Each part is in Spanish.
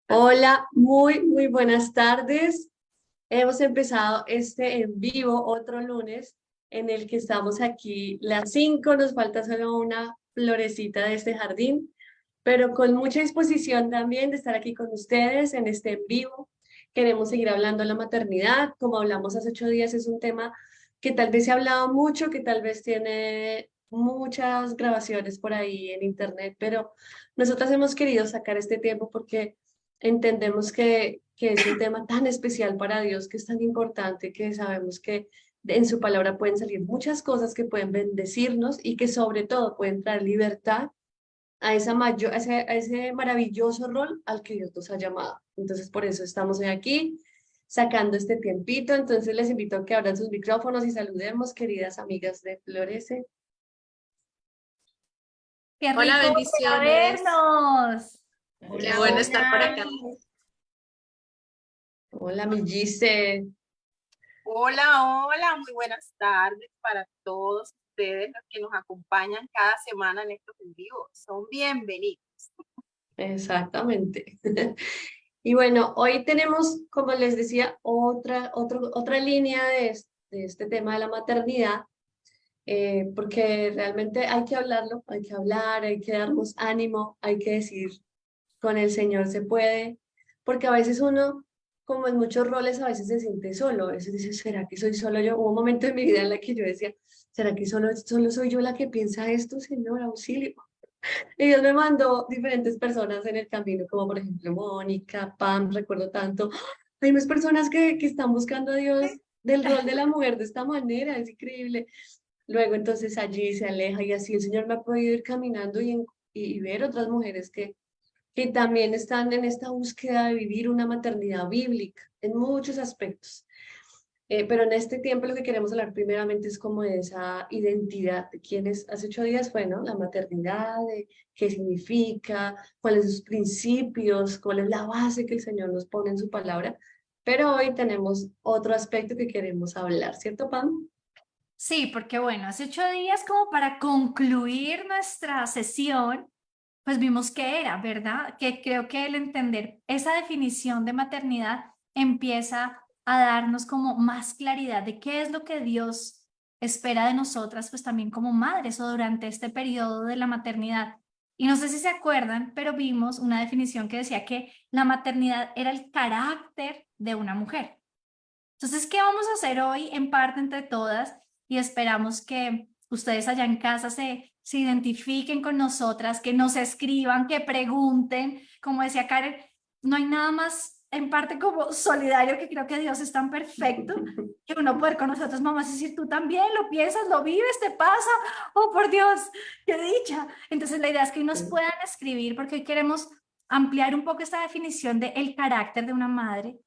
Hola, muy buenas tardes. Hemos empezado este en vivo otro lunes en el que estamos aquí las 5. Nos falta solo una florecita de este jardín, pero con mucha disposición también de estar aquí con ustedes en este en vivo. Queremos seguir hablando de la maternidad. Como hablamos hace 8 días, es un tema que tal vez se ha hablado mucho, que tal vez tiene muchas grabaciones por ahí en internet, pero nosotras hemos querido sacar este tiempo porque entendemos que es un tema tan especial para Dios, que es tan importante, que sabemos que en su palabra pueden salir muchas cosas que pueden bendecirnos y que sobre todo pueden traer libertad a, a ese maravilloso rol al que Dios nos ha llamado. Entonces, por eso estamos hoy aquí sacando este tiempito. Entonces, les invito a que abran sus micrófonos y saludemos, queridas amigas de Florece. Qué Hola, rico volver a bendiciones. vernos. Qué Hola, bueno estar por Hola. acá. hola, mi Gise. Hola, muy buenas tardes para todos ustedes los que nos acompañan cada semana en estos en vivo. Son bienvenidos. Exactamente. Y bueno, hoy tenemos, como les decía, otra línea de este tema de la maternidad, porque realmente hay que hablarlo, hay que hablar, hay que darnos ánimo, hay que decir, con el Señor se puede, porque a veces uno, como en muchos roles, a veces se siente solo, a veces dice, ¿será que soy solo yo? Hubo un momento en mi vida en la que yo decía, ¿será que solo soy yo la que piensa esto, Señor? Auxilio. Y Dios me mandó diferentes personas en el camino, como por ejemplo Mónica, Pam, recuerdo tanto. Hay más personas que están buscando a Dios del rol de la mujer de esta manera, es increíble. Luego entonces allí se aleja y así el Señor me ha podido ir caminando y ver otras mujeres que también están en esta búsqueda de vivir una maternidad bíblica en muchos aspectos. Pero en este tiempo lo que queremos hablar primeramente es como de esa identidad de quienes hace 8 días fue, ¿no? La maternidad, de qué significa, cuáles son sus principios, cuál es la base que el Señor nos pone en su palabra. Pero hoy tenemos otro aspecto que queremos hablar, ¿cierto, Pam? Sí, porque bueno, hace 8 días como para concluir nuestra sesión, pues vimos qué era, ¿verdad? Que creo que el entender esa definición de maternidad empieza a darnos como más claridad de qué es lo que Dios espera de nosotras, pues también como madres o durante este periodo de la maternidad. Y no sé si se acuerdan, pero vimos una definición que decía que la maternidad era el carácter de una mujer. Entonces, ¿qué vamos a hacer hoy en parte entre todas? Y esperamos que ustedes allá en casa se identifiquen con nosotras, que nos escriban, que pregunten. Como decía Karen, no hay nada más en parte como solidario, que creo que Dios es tan perfecto que uno poder con nosotras mamás y decir, tú también lo piensas, lo vives, te pasa. Oh, por Dios, qué dicha. Entonces, la idea es que hoy nos puedan escribir porque hoy queremos ampliar un poco esta definición de el carácter de una madre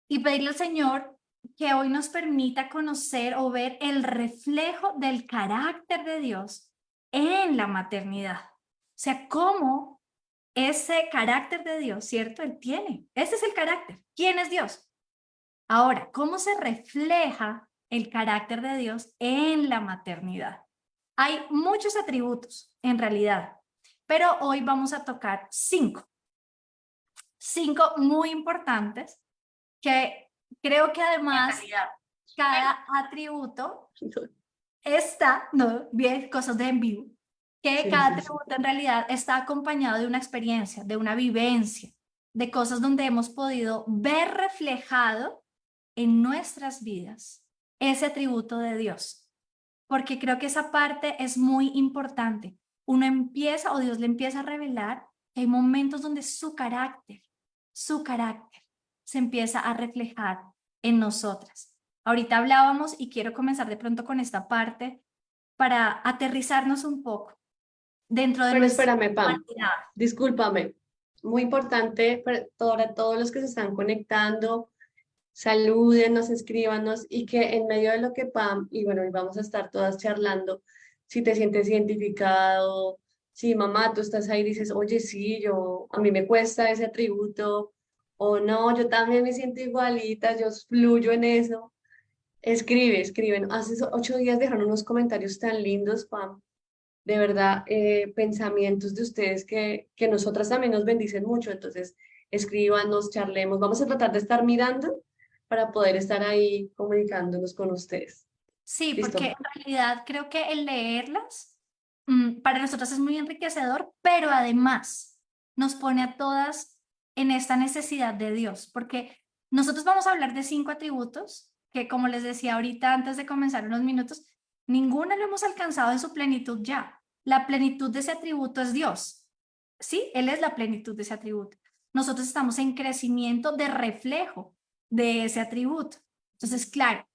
y pedirle al Señor que hoy nos permita conocer o ver el reflejo del carácter de Dios en la maternidad. O sea, cómo ese carácter de Dios, ¿cierto? Él tiene. Ese es el carácter. ¿Quién es Dios? Ahora, ¿cómo se refleja el carácter de Dios en la maternidad? Hay muchos atributos en realidad, pero hoy vamos a tocar cinco muy importantes que creo que además cada atributo está, no, bien, cosas de en vivo, que Sí, cada sí, sí. atributo en realidad está acompañado de una experiencia, de una vivencia, de cosas donde hemos podido ver reflejado en nuestras vidas ese atributo de Dios, porque creo que esa parte es muy importante. Uno empieza o Dios le empieza a revelar que hay momentos donde su carácter se empieza a reflejar en nosotras. Ahorita hablábamos y quiero comenzar de pronto con esta parte para aterrizarnos un poco dentro de Pero nuestra espérame, Pam, humanidad. discúlpame. Muy importante para todos los que se están conectando. Salúdenos, escríbanos y que en medio de lo que Pam, y bueno, y vamos a estar todas charlando, si te sientes identificado, si mamá, tú estás ahí y dices, oye, sí, a mí me cuesta ese atributo, o no, yo también me siento igualita, yo fluyo en eso, escriben. Hace 8 días dejaron unos comentarios tan lindos, Pam, de verdad, pensamientos de ustedes que nosotras también nos bendicen mucho, entonces escríbanos, charlemos. Vamos a tratar de estar mirando para poder estar ahí comunicándonos con ustedes. Sí, porque ¿Listo? en realidad creo que el leerlas para nosotros es muy enriquecedor, pero además nos pone a todas en esta necesidad de Dios, porque nosotros vamos a hablar de 5 atributos que, como les decía ahorita antes de comenzar unos minutos, ninguno lo hemos alcanzado en su plenitud ya. La plenitud de ese atributo es Dios. Sí, Él es la plenitud de ese atributo. Nosotros estamos en crecimiento de reflejo de ese atributo. Entonces, claro,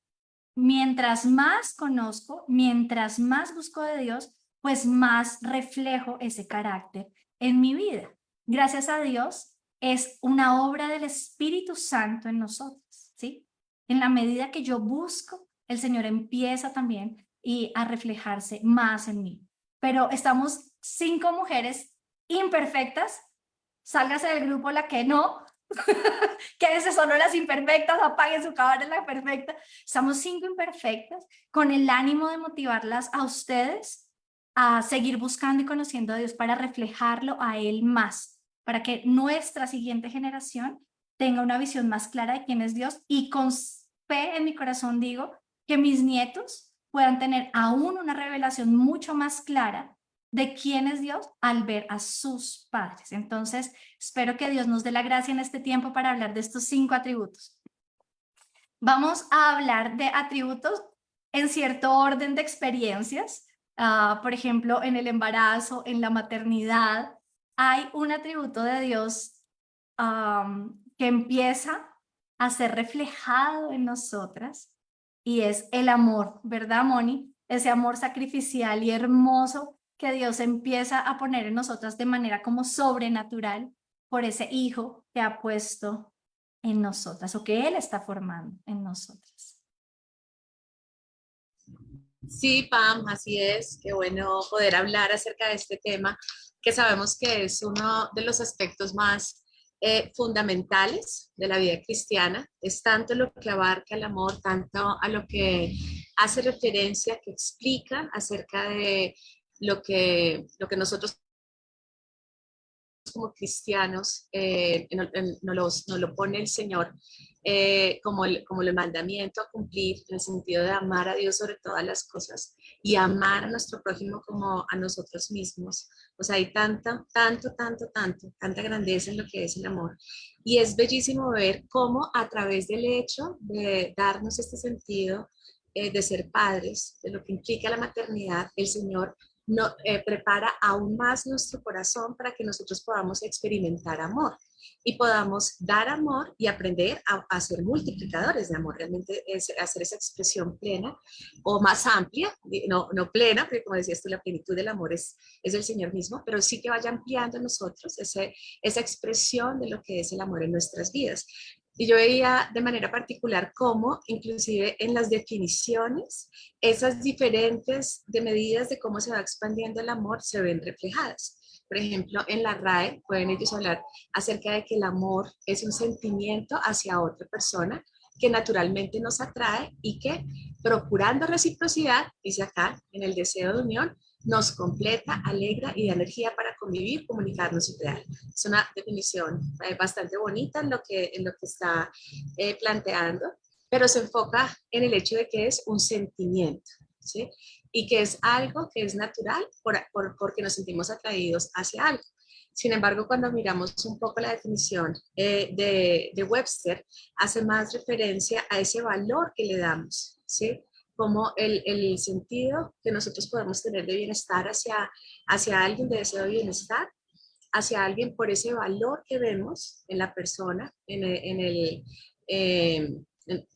mientras más conozco, mientras más busco de Dios, pues más reflejo ese carácter en mi vida. Gracias a Dios, es una obra del Espíritu Santo en nosotros, ¿sí? En la medida que yo busco, el Señor empieza también a reflejarse más en mí. Pero estamos 5 mujeres imperfectas, sálgase del grupo la que no, quédense solo las imperfectas, apaguen su cámara en la perfecta. Estamos 5 imperfectas con el ánimo de motivarlas a ustedes a seguir buscando y conociendo a Dios para reflejarlo a Él más, para que nuestra siguiente generación tenga una visión más clara de quién es Dios y con fe en mi corazón digo que mis nietos puedan tener aún una revelación mucho más clara de quién es Dios al ver a sus padres. Entonces, espero que Dios nos dé la gracia en este tiempo para hablar de estos 5 atributos. Vamos a hablar de atributos en cierto orden de experiencias. Por ejemplo, en el embarazo, en la maternidad, hay un atributo de Dios que empieza a ser reflejado en nosotras y es el amor, ¿verdad, Moni? Ese amor sacrificial y hermoso que Dios empieza a poner en nosotras de manera como sobrenatural por ese hijo que ha puesto en nosotras o que Él está formando en nosotras. Sí, Pam, así es. Qué bueno poder hablar acerca de este tema, que sabemos que es uno de los aspectos más fundamentales de la vida cristiana. Es tanto lo que abarca el amor, tanto a lo que hace referencia, que explica acerca de lo que nosotros como cristianos nos lo pone el Señor como el mandamiento a cumplir en el sentido de amar a Dios sobre todas las cosas y amar a nuestro prójimo como a nosotros mismos. O sea, hay tanta grandeza en lo que es el amor. Y es bellísimo ver cómo a través del hecho de darnos este sentido de ser padres, de lo que implica la maternidad, el Señor prepara aún más nuestro corazón para que nosotros podamos experimentar amor y podamos dar amor y aprender a ser multiplicadores de amor, realmente es hacer esa expresión plena o más amplia, no plena, porque como decías tú, la plenitud del amor es el Señor mismo, pero sí que vaya ampliando en nosotros esa expresión de lo que es el amor en nuestras vidas. Y yo veía de manera particular cómo, inclusive en las definiciones, esas diferentes de medidas de cómo se va expandiendo el amor se ven reflejadas. Por ejemplo, en la RAE pueden ellos hablar acerca de que el amor es un sentimiento hacia otra persona que naturalmente nos atrae y que procurando reciprocidad, dice acá, en el deseo de unión, nos completa, alegra y da energía para convivir, comunicarnos y crear. Es una definición bastante bonita en lo que está planteando, pero se enfoca en el hecho de que es un sentimiento, ¿sí? Y que es algo que es natural porque nos sentimos atraídos hacia algo. Sin embargo, cuando miramos un poco la definición de Webster, hace más referencia a ese valor que le damos, ¿sí? Como el sentido que nosotros podemos tener de bienestar hacia alguien, de deseo de bienestar, hacia alguien por ese valor que vemos en la persona, en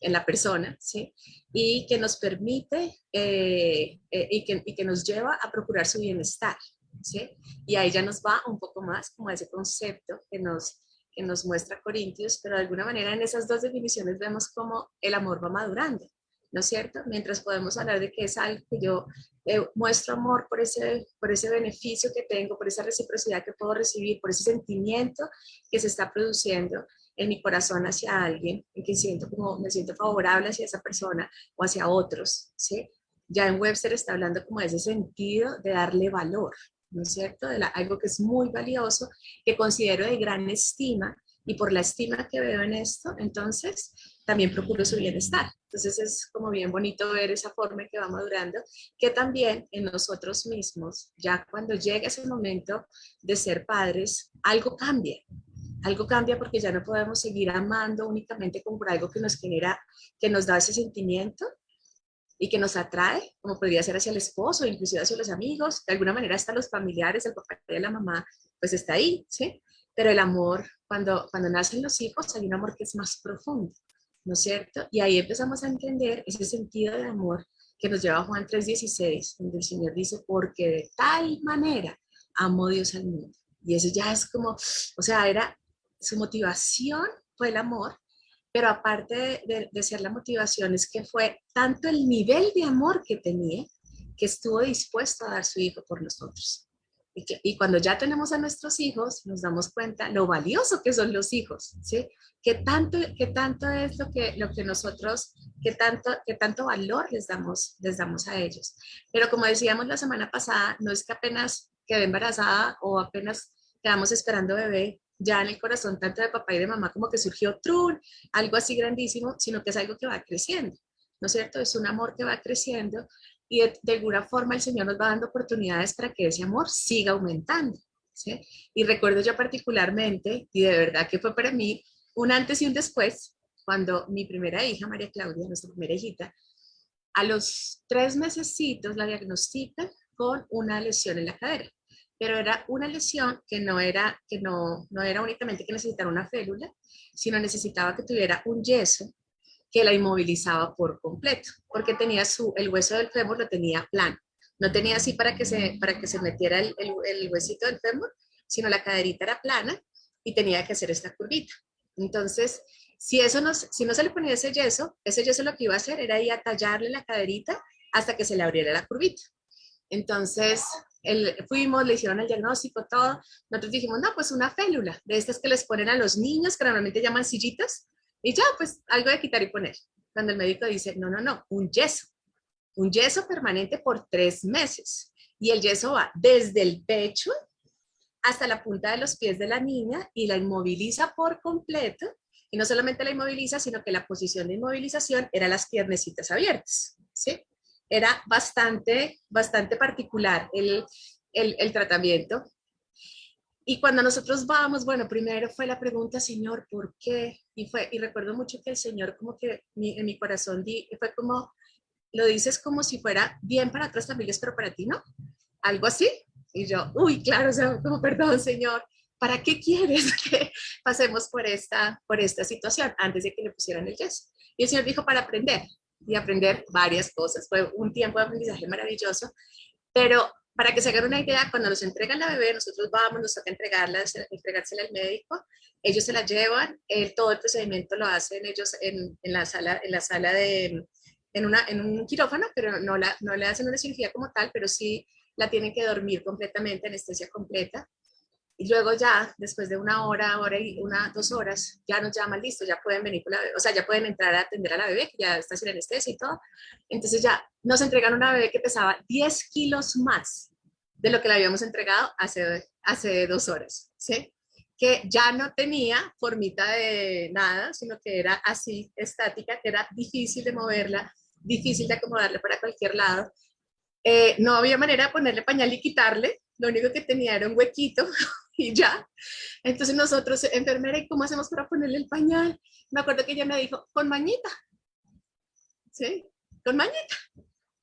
la persona, ¿sí? Y que nos permite y que nos lleva a procurar su bienestar, ¿sí? Y ahí ya nos va un poco más como ese concepto que nos muestra Corintios, pero de alguna manera en esas dos definiciones vemos cómo el amor va madurando, ¿no es cierto? Mientras podemos hablar de que es algo que yo muestro amor por ese beneficio que tengo, por esa reciprocidad que puedo recibir, por ese sentimiento que se está produciendo en mi corazón hacia alguien, en que me siento favorable hacia esa persona o hacia otros, ¿sí? Ya en Webster está hablando como de ese sentido de darle valor, ¿no es cierto? Algo que es muy valioso, que considero de gran estima y por la estima que veo en esto, entonces también procuro su bienestar. Entonces es como bien bonito ver esa forma en que va madurando, que también en nosotros mismos, ya cuando llega ese momento de ser padres, algo cambia. Algo cambia porque ya no podemos seguir amando únicamente como por algo que nos genera, que nos da ese sentimiento y que nos atrae, como podría ser hacia el esposo, inclusive hacia los amigos, de alguna manera hasta los familiares, el papá y la mamá, pues está ahí, ¿sí? Pero el amor, cuando nacen los hijos, hay un amor que es más profundo, ¿no es cierto? Y ahí empezamos a entender ese sentido de amor que nos lleva a Juan 3:16, donde el Señor dice, porque de tal manera amó Dios al mundo. Y eso ya es como, o sea, era su motivación fue el amor, pero aparte de ser la motivación, es que fue tanto el nivel de amor que tenía, que estuvo dispuesto a dar su hijo por nosotros. Y cuando ya tenemos a nuestros hijos, nos damos cuenta lo valioso que son los hijos, ¿sí? Que tanto es lo que nosotros, que tanto valor les damos a ellos. Pero como decíamos la semana pasada, no es que apenas quedé embarazada o apenas quedamos esperando bebé, ya en el corazón tanto de papá y de mamá como que surgió trun, algo así grandísimo, sino que es algo que va creciendo, ¿no es cierto? Es un amor que va creciendo y de alguna forma el Señor nos va dando oportunidades para que ese amor siga aumentando, ¿sí? Y recuerdo yo particularmente, y de verdad que fue para mí un antes y un después, cuando mi primera hija, María Claudia, nuestra primera hijita, a los 3 mesecitos la diagnostican con una lesión en la cadera, pero era una lesión que no era únicamente que necesitara una férula, sino necesitaba que tuviera un yeso que la inmovilizaba por completo, porque tenía el hueso del fémur lo tenía plano. No tenía así para que se metiera el huesito del fémur, sino la caderita era plana y tenía que hacer esta curvita. Entonces, si no se le ponía ese yeso lo que iba a hacer era ir a tallarle la caderita hasta que se le abriera la curvita. Entonces, fuimos, le hicieron el diagnóstico, todo. Nosotros dijimos, no, pues una félula, de estas que les ponen a los niños, que normalmente llaman sillitas, y ya, pues algo de quitar y poner. Cuando el médico dice, no, no, no, un yeso permanente por 3 meses. Y el yeso va desde el pecho hasta la punta de los pies de la niña y la inmoviliza por completo. Y no solamente la inmoviliza, sino que la posición de inmovilización era las piernecitas abiertas, ¿sí? Era bastante particular el tratamiento. Y cuando nosotros vamos, bueno, primero fue la pregunta, Señor, ¿por qué? Y recuerdo mucho que el Señor como que en mi corazón fue como, lo dices como si fuera bien para otras familias, pero para ti no. Algo así. Y yo, uy, claro, o sea, como perdón, Señor, ¿para qué quieres que pasemos por esta situación antes de que le pusieran el yeso? Y el Señor dijo, para aprender, y aprender varias cosas. Fue un tiempo de aprendizaje maravilloso, pero para que se hagan una idea, cuando nos entregan la bebé, nosotros vamos, nos toca entregársela al médico, ellos se la llevan, todo el procedimiento lo hacen ellos en la sala en un quirófano, pero no le hacen una cirugía como tal, pero sí la tienen que dormir completamente, anestesia completa. Y luego ya, después de una hora, 2 horas, ya nos llaman, listo, ya pueden venir con la bebé, o sea, ya pueden entrar a atender a la bebé, que ya está sin anestesia y todo. Entonces ya nos entregan una bebé que pesaba 10 kilos más de lo que le habíamos entregado hace 2 horas, ¿sí? Que ya no tenía formita de nada, sino que era así, estática, que era difícil de moverla, difícil de acomodarla para cualquier lado. No había manera de ponerle pañal y quitarle, lo único que tenía era un huequito y ya. Entonces nosotros, enfermera, ¿y cómo hacemos para ponerle el pañal? Me acuerdo que ella me dijo, con mañita, ¿sí? Con mañita.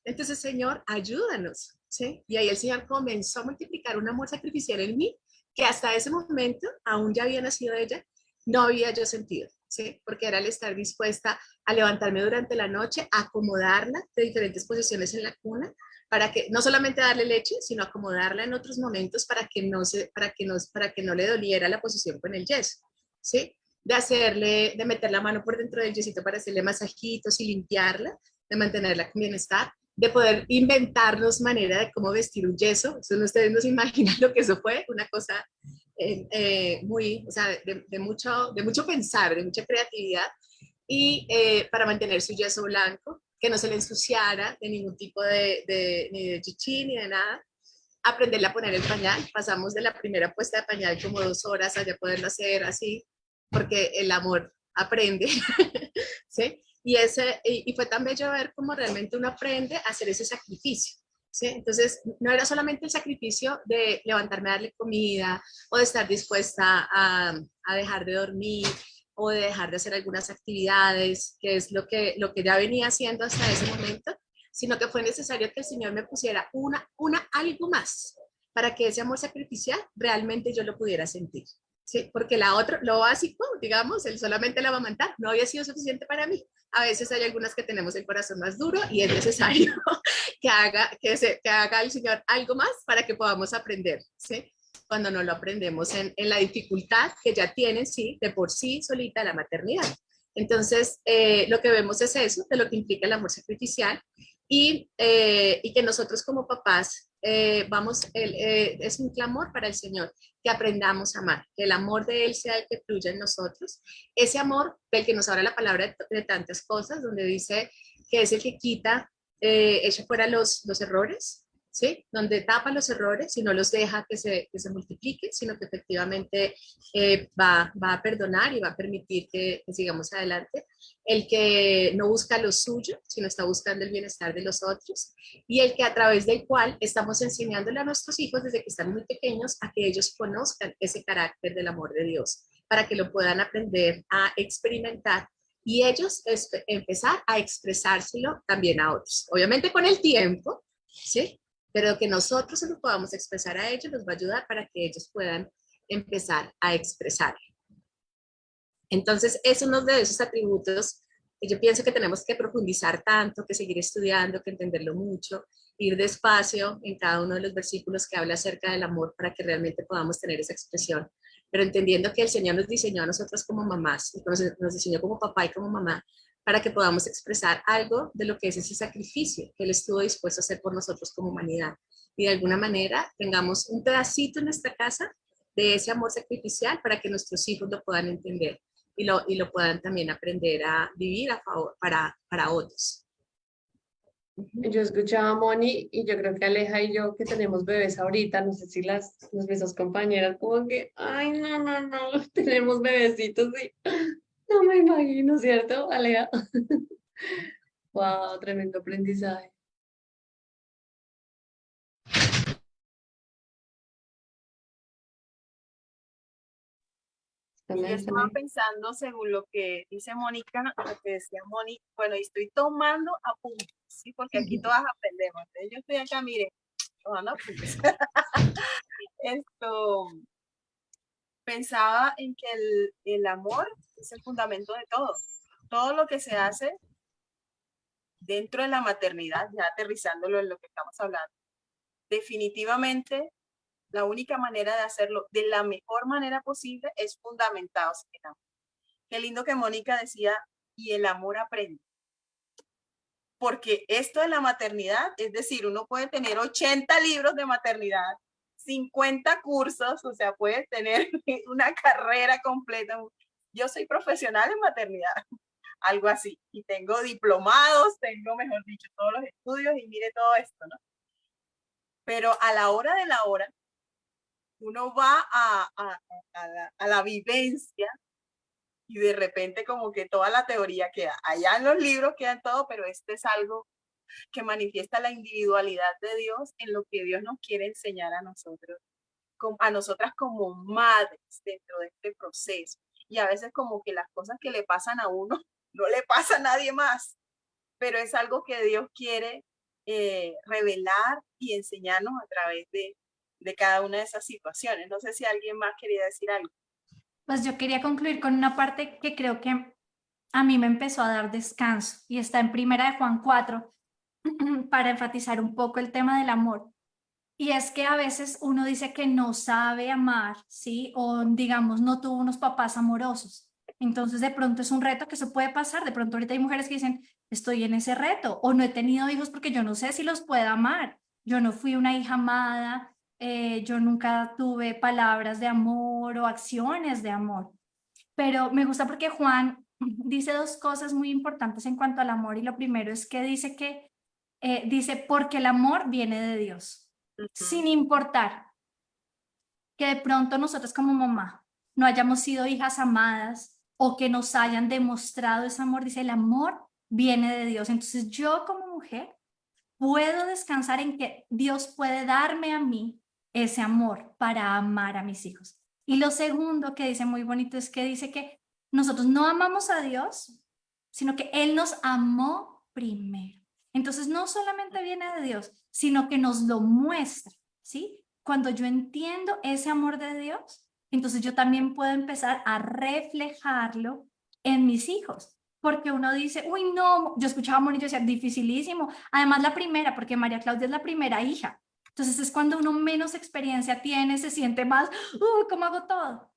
Entonces, Señor, ayúdanos, ¿sí? Y ahí el Señor comenzó a multiplicar un amor sacrificial en mí, que hasta ese momento, aún ya había nacido ella, no había yo sentido, ¿sí? Porque era el estar dispuesta a levantarme durante la noche, a acomodarla de diferentes posiciones en la cuna, para que no solamente darle leche, sino acomodarla en otros momentos para que no le doliera la posición con el yeso, ¿sí? De meter la mano por dentro del yesito para hacerle masajitos y limpiarla, de mantenerla con bienestar, de poder inventarnos manera de cómo vestir un yeso. Eso ustedes no se imaginan lo que eso fue, una cosa o sea, de mucho pensar, de mucha creatividad, y para mantener su yeso blanco, que no se le ensuciara de ningún tipo ni de chichi ni de nada. Aprenderle a poner el pañal, pasamos de la primera puesta de pañal como 2 horas a ya poderlo hacer así, porque el amor aprende, ¿sí? Y fue tan bello ver cómo realmente uno aprende a hacer ese sacrificio, ¿sí? Entonces, no era solamente el sacrificio de levantarme a darle comida o de estar dispuesta a dejar de dormir o de dejar de hacer algunas actividades, que es lo que ya venía haciendo hasta ese momento, sino que fue necesario que el Señor me pusiera algo más para que ese amor sacrificial realmente yo lo pudiera sentir. Sí, porque lo básico, digamos, el solamente la amamantar, no había sido suficiente para mí. A veces hay algunas que tenemos el corazón más duro y es necesario que haga el Señor algo más para que podamos aprender, ¿sí? Cuando no lo aprendemos en la dificultad que ya tiene, sí, de por sí solita la maternidad. Entonces, lo que vemos es eso, de lo que implica el amor sacrificial y que nosotros como papás es un clamor para el Señor, que aprendamos a amar, que el amor de Él sea el que fluya en nosotros, ese amor del que nos habla la palabra de tantas cosas, donde dice que es el que quita, echa fuera los errores, ¿sí? Donde tapa los errores y no los deja que se multipliquen, sino que efectivamente va a perdonar y va a permitir que sigamos adelante. El que no busca lo suyo, sino está buscando el bienestar de los otros, y el que a través del cual estamos enseñándole a nuestros hijos desde que están muy pequeños a que ellos conozcan ese carácter del amor de Dios, para que lo puedan aprender a experimentar y ellos empezar a expresárselo también a otros. Obviamente con el tiempo, ¿sí? Pero que nosotros se lo podamos expresar a ellos nos va a ayudar para que ellos puedan empezar a expresar. Entonces, es uno de esos atributos que yo pienso que tenemos que profundizar tanto, que seguir estudiando, que entenderlo mucho, ir despacio en cada uno de los versículos que habla acerca del amor para que realmente podamos tener esa expresión. Pero entendiendo que el Señor nos diseñó a nosotros como mamás, y nos diseñó como papá y como mamá, para que podamos expresar algo de lo que es ese sacrificio que Él estuvo dispuesto a hacer por nosotros como humanidad. Y de alguna manera tengamos un pedacito en nuestra casa de ese amor sacrificial para que nuestros hijos lo puedan entender y lo puedan también aprender a vivir a favor, para otros. Yo escuchaba a Moni y yo creo que Aleja y yo que tenemos bebés ahorita, no sé si las mismas compañeras, como que, ay, no, no, no, tenemos bebecitos y no me imagino, ¿cierto, Aleja? Wow, tremendo aprendizaje. Y yo También, estaba también. pensando, según lo que dice Mónica, lo que decía Mónica, bueno, y estoy tomando apuntes, ¿sí? Porque aquí todas aprendemos. Entonces, yo estoy acá, mire, tomando apuntes. Esto, pensaba en que el amor es el fundamento de todo. Todo lo que se hace dentro de la maternidad, ya aterrizándolo en lo que estamos hablando, definitivamente la única manera de hacerlo de la mejor manera posible es fundamentado en amor. Qué lindo que Mónica decía, y el amor aprende. Porque esto de la maternidad, es decir, uno puede tener 80 libros de maternidad, 50 cursos, o sea, puede tener una carrera completa. Yo soy profesional en maternidad, algo así, y tengo diplomados, tengo, mejor dicho, todos los estudios y mire todo esto, ¿no? Pero a la hora de la hora, uno va a la vivencia y de repente como que toda la teoría queda. Allá en los libros queda todo, pero este es algo que manifiesta la individualidad de Dios en lo que Dios nos quiere enseñar a nosotros, a nosotras como madres dentro de este proceso. Y a veces como que las cosas que le pasan a uno no le pasa a nadie más, pero es algo que Dios quiere revelar y enseñarnos a través de cada una de esas situaciones. No sé si alguien más quería decir algo. Pues yo quería concluir con una parte que creo que a mí me empezó a dar descanso y está en Primera de Juan 4 para enfatizar un poco el tema del amor. Y es que a veces uno dice que no sabe amar, ¿sí? O digamos, no tuvo unos papás amorosos. Entonces de pronto es un reto que se puede pasar. De pronto ahorita hay mujeres que dicen, estoy en ese reto o no he tenido hijos porque yo no sé si los pueda amar. Yo no fui una hija amada, yo nunca tuve palabras de amor o acciones de amor. Pero me gusta porque Juan dice dos cosas muy importantes en cuanto al amor y lo primero es que dice porque el amor viene de Dios, sin importar que de pronto nosotros como mamá no hayamos sido hijas amadas o que nos hayan demostrado ese amor. Dice, el amor viene de Dios. Entonces yo como mujer puedo descansar en que Dios puede darme a mí ese amor para amar a mis hijos. Y lo segundo que dice muy bonito es que dice que nosotros no amamos a Dios, sino que Él nos amó primero. Entonces no solamente viene de Dios, sino que nos lo muestra, ¿sí? Cuando yo entiendo ese amor de Dios, entonces yo también puedo empezar a reflejarlo en mis hijos. Porque uno dice, uy, no, yo escuchaba a Moni y yo decía, dificilísimo. Además, la primera, porque María Claudia es la primera hija. Entonces es cuando uno menos experiencia tiene, se siente más, ¿cómo hago todo?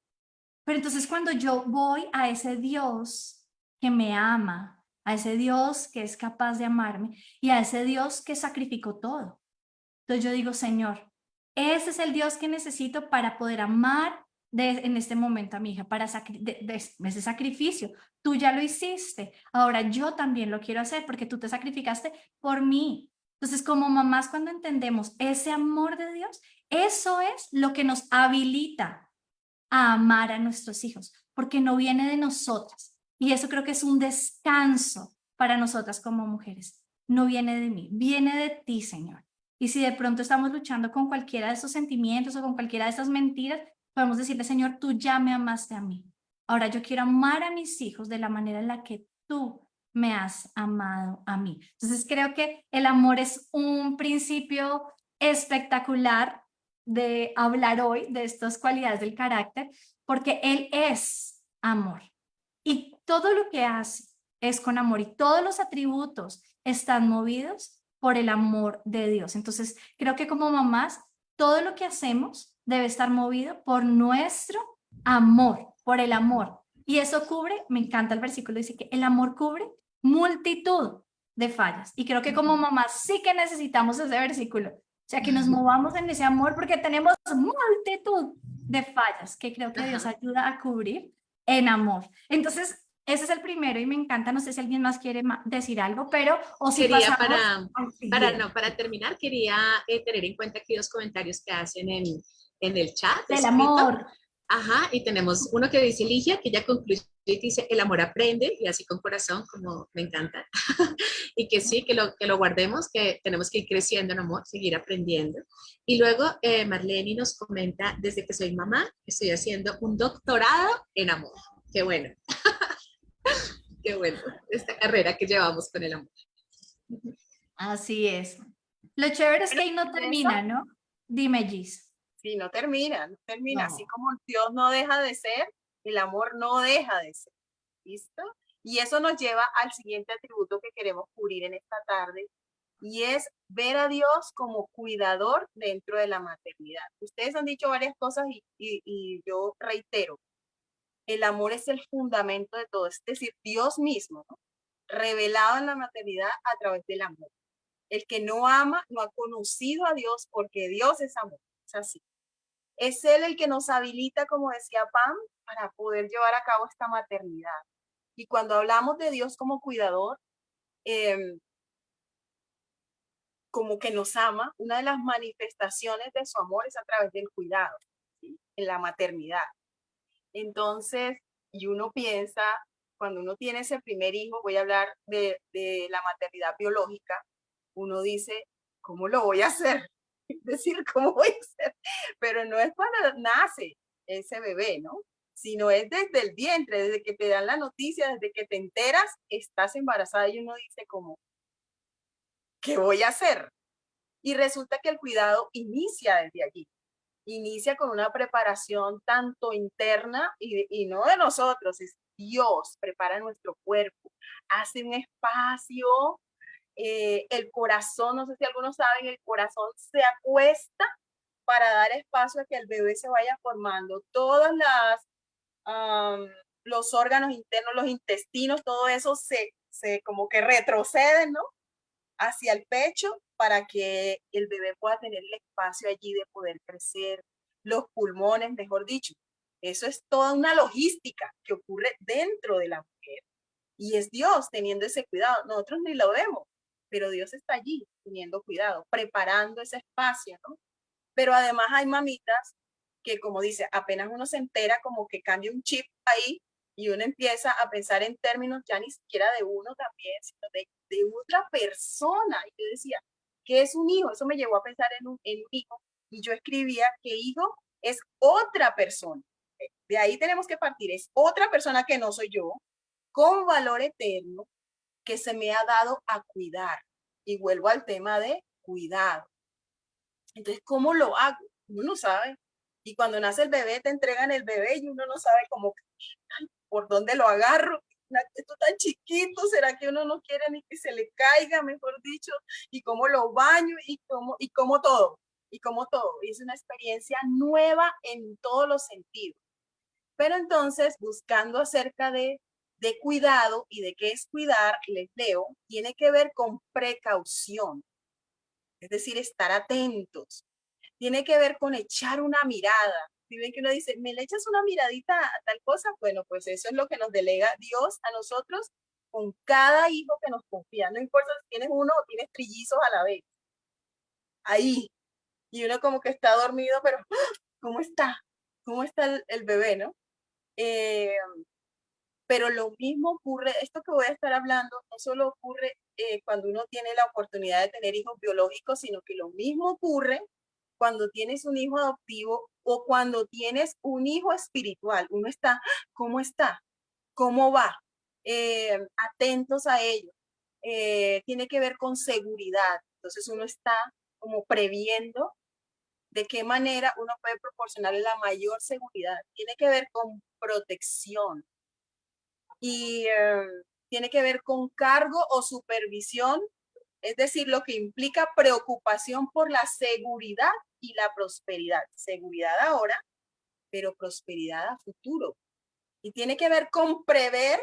Pero entonces cuando yo voy a ese Dios que me ama, a ese Dios que es capaz de amarme y a ese Dios que sacrificó todo. Entonces yo digo, Señor, ese es el Dios que necesito para poder amar en este momento a mi hija, para ese sacrificio. Tú ya lo hiciste, ahora yo también lo quiero hacer porque tú te sacrificaste por mí. Entonces, como mamás, cuando entendemos ese amor de Dios, eso es lo que nos habilita a amar a nuestros hijos, porque no viene de nosotras. Y eso creo que es un descanso para nosotras como mujeres. No viene de mí, viene de ti, Señor. Y si de pronto estamos luchando con cualquiera de esos sentimientos o con cualquiera de esas mentiras, podemos decirle, Señor, tú ya me amaste a mí. Ahora yo quiero amar a mis hijos de la manera en la que tú me has amado a mí. Entonces creo que el amor es un principio espectacular de hablar hoy de estas cualidades del carácter, porque Él es amor. Y todo lo que hace es con amor y todos los atributos están movidos por el amor de Dios. Entonces, creo que como mamás, todo lo que hacemos debe estar movido por nuestro amor, por el amor. Y eso cubre, me encanta el versículo, dice que el amor cubre multitud de fallas. Y creo que como mamás sí que necesitamos ese versículo. O sea, que nos movamos en ese amor porque tenemos multitud de fallas que creo que Dios ayuda a cubrir en amor. Entonces, ese es el primero y me encanta. No sé si alguien más quiere decir algo, pero o si Quería pasamos al siguiente. para terminar, quería tener en cuenta aquí dos comentarios que hacen en el chat Del escrito. amor. Ajá, y tenemos uno que dice Ligia, que ella concluye y dice, el amor aprende, y así con corazón, como me encanta. Y que sí, que lo guardemos, que tenemos que ir creciendo en amor, seguir aprendiendo. Y luego Marlene nos comenta, desde que soy mamá, estoy haciendo un doctorado en amor. Qué bueno, qué bueno, esta carrera que llevamos con el amor. Así es. Lo chévere es que ahí no termina, ¿no? Dime, Gis. Sí, no termina, no termina. No. Así como Dios no deja de ser, el amor no deja de ser. ¿Listo? Y eso nos lleva al siguiente atributo que queremos cubrir en esta tarde, y es ver a Dios como cuidador dentro de la maternidad. Ustedes han dicho varias cosas y yo reitero, el amor es el fundamento de todo, es decir, Dios mismo, ¿no? Revelado en la maternidad a través del amor. El que no ama no ha conocido a Dios porque Dios es amor. Es así. Es Él el que nos habilita, como decía Pam, para poder llevar a cabo esta maternidad. Y cuando hablamos de Dios como cuidador, como que nos ama, una de las manifestaciones de su amor es a través del cuidado, ¿sí? En la maternidad. Entonces, y uno piensa, cuando uno tiene ese primer hijo, voy a hablar de la maternidad biológica, uno dice, ¿cómo lo voy a hacer? Es decir, ¿cómo voy a hacer? Pero no es cuando nace ese bebé, ¿no? Sino es desde el vientre, desde que te dan la noticia, desde que te enteras, estás embarazada y uno dice como, ¿qué voy a hacer? Y resulta que el cuidado inicia desde allí. Inicia con una preparación tanto interna y no de nosotros, es Dios, prepara nuestro cuerpo, hace un espacio, el corazón, no sé si algunos saben, el corazón se acuesta para dar espacio a que el bebé se vaya formando. Todas los órganos internos, los intestinos, todo eso se como que retroceden, ¿no? Hacia el pecho para que el bebé pueda tener el espacio allí de poder crecer, los pulmones, mejor dicho. Eso es toda una logística que ocurre dentro de la mujer. Y es Dios teniendo ese cuidado. Nosotros ni lo vemos, pero Dios está allí teniendo cuidado, preparando ese espacio, ¿no? Pero además hay mamitas que como dice, apenas uno se entera, como que cambia un chip ahí y uno empieza a pensar en términos ya ni siquiera de uno también, sino de otra persona. Y yo decía, ¿qué es un hijo? Eso me llevó a pensar en un hijo. Y yo escribía que hijo es otra persona. De ahí tenemos que partir. Es otra persona que no soy yo, con valor eterno, que se me ha dado a cuidar. Y vuelvo al tema de cuidado. Entonces, ¿cómo lo hago? Uno no sabe. Y cuando nace el bebé, te entregan el bebé y uno no sabe cómo, por dónde lo agarro. Esto tan chiquito, ¿será que uno no quiere ni que se le caiga, mejor dicho? Y cómo lo baño y cómo todo. Y como todo. Y es una experiencia nueva en todos los sentidos. Pero entonces, buscando acerca de cuidado y de qué es cuidar, les leo, tiene que ver con precaución. Es decir, estar atentos. Tiene que ver con echar una mirada. Si ven que uno dice, ¿me le echas una miradita a tal cosa? Bueno, pues eso es lo que nos delega Dios a nosotros con cada hijo que nos confía. No importa si tienes uno o tienes trillizos a la vez. Ahí. Y uno como que está dormido, pero ¿cómo está? ¿Cómo está el bebé, no? Pero lo mismo ocurre, esto que voy a estar hablando, no solo ocurre cuando uno tiene la oportunidad de tener hijos biológicos, sino que lo mismo ocurre cuando tienes un hijo adoptivo o cuando tienes un hijo espiritual. Uno está, ¿cómo está? ¿Cómo va? Atentos a ello. Tiene que ver con seguridad. Entonces uno está como previendo de qué manera uno puede proporcionarle la mayor seguridad. Tiene que ver con protección y tiene que ver con cargo o supervisión, es decir, lo que implica preocupación por la seguridad y la prosperidad. Seguridad ahora, pero prosperidad a futuro. Y tiene que ver con prever,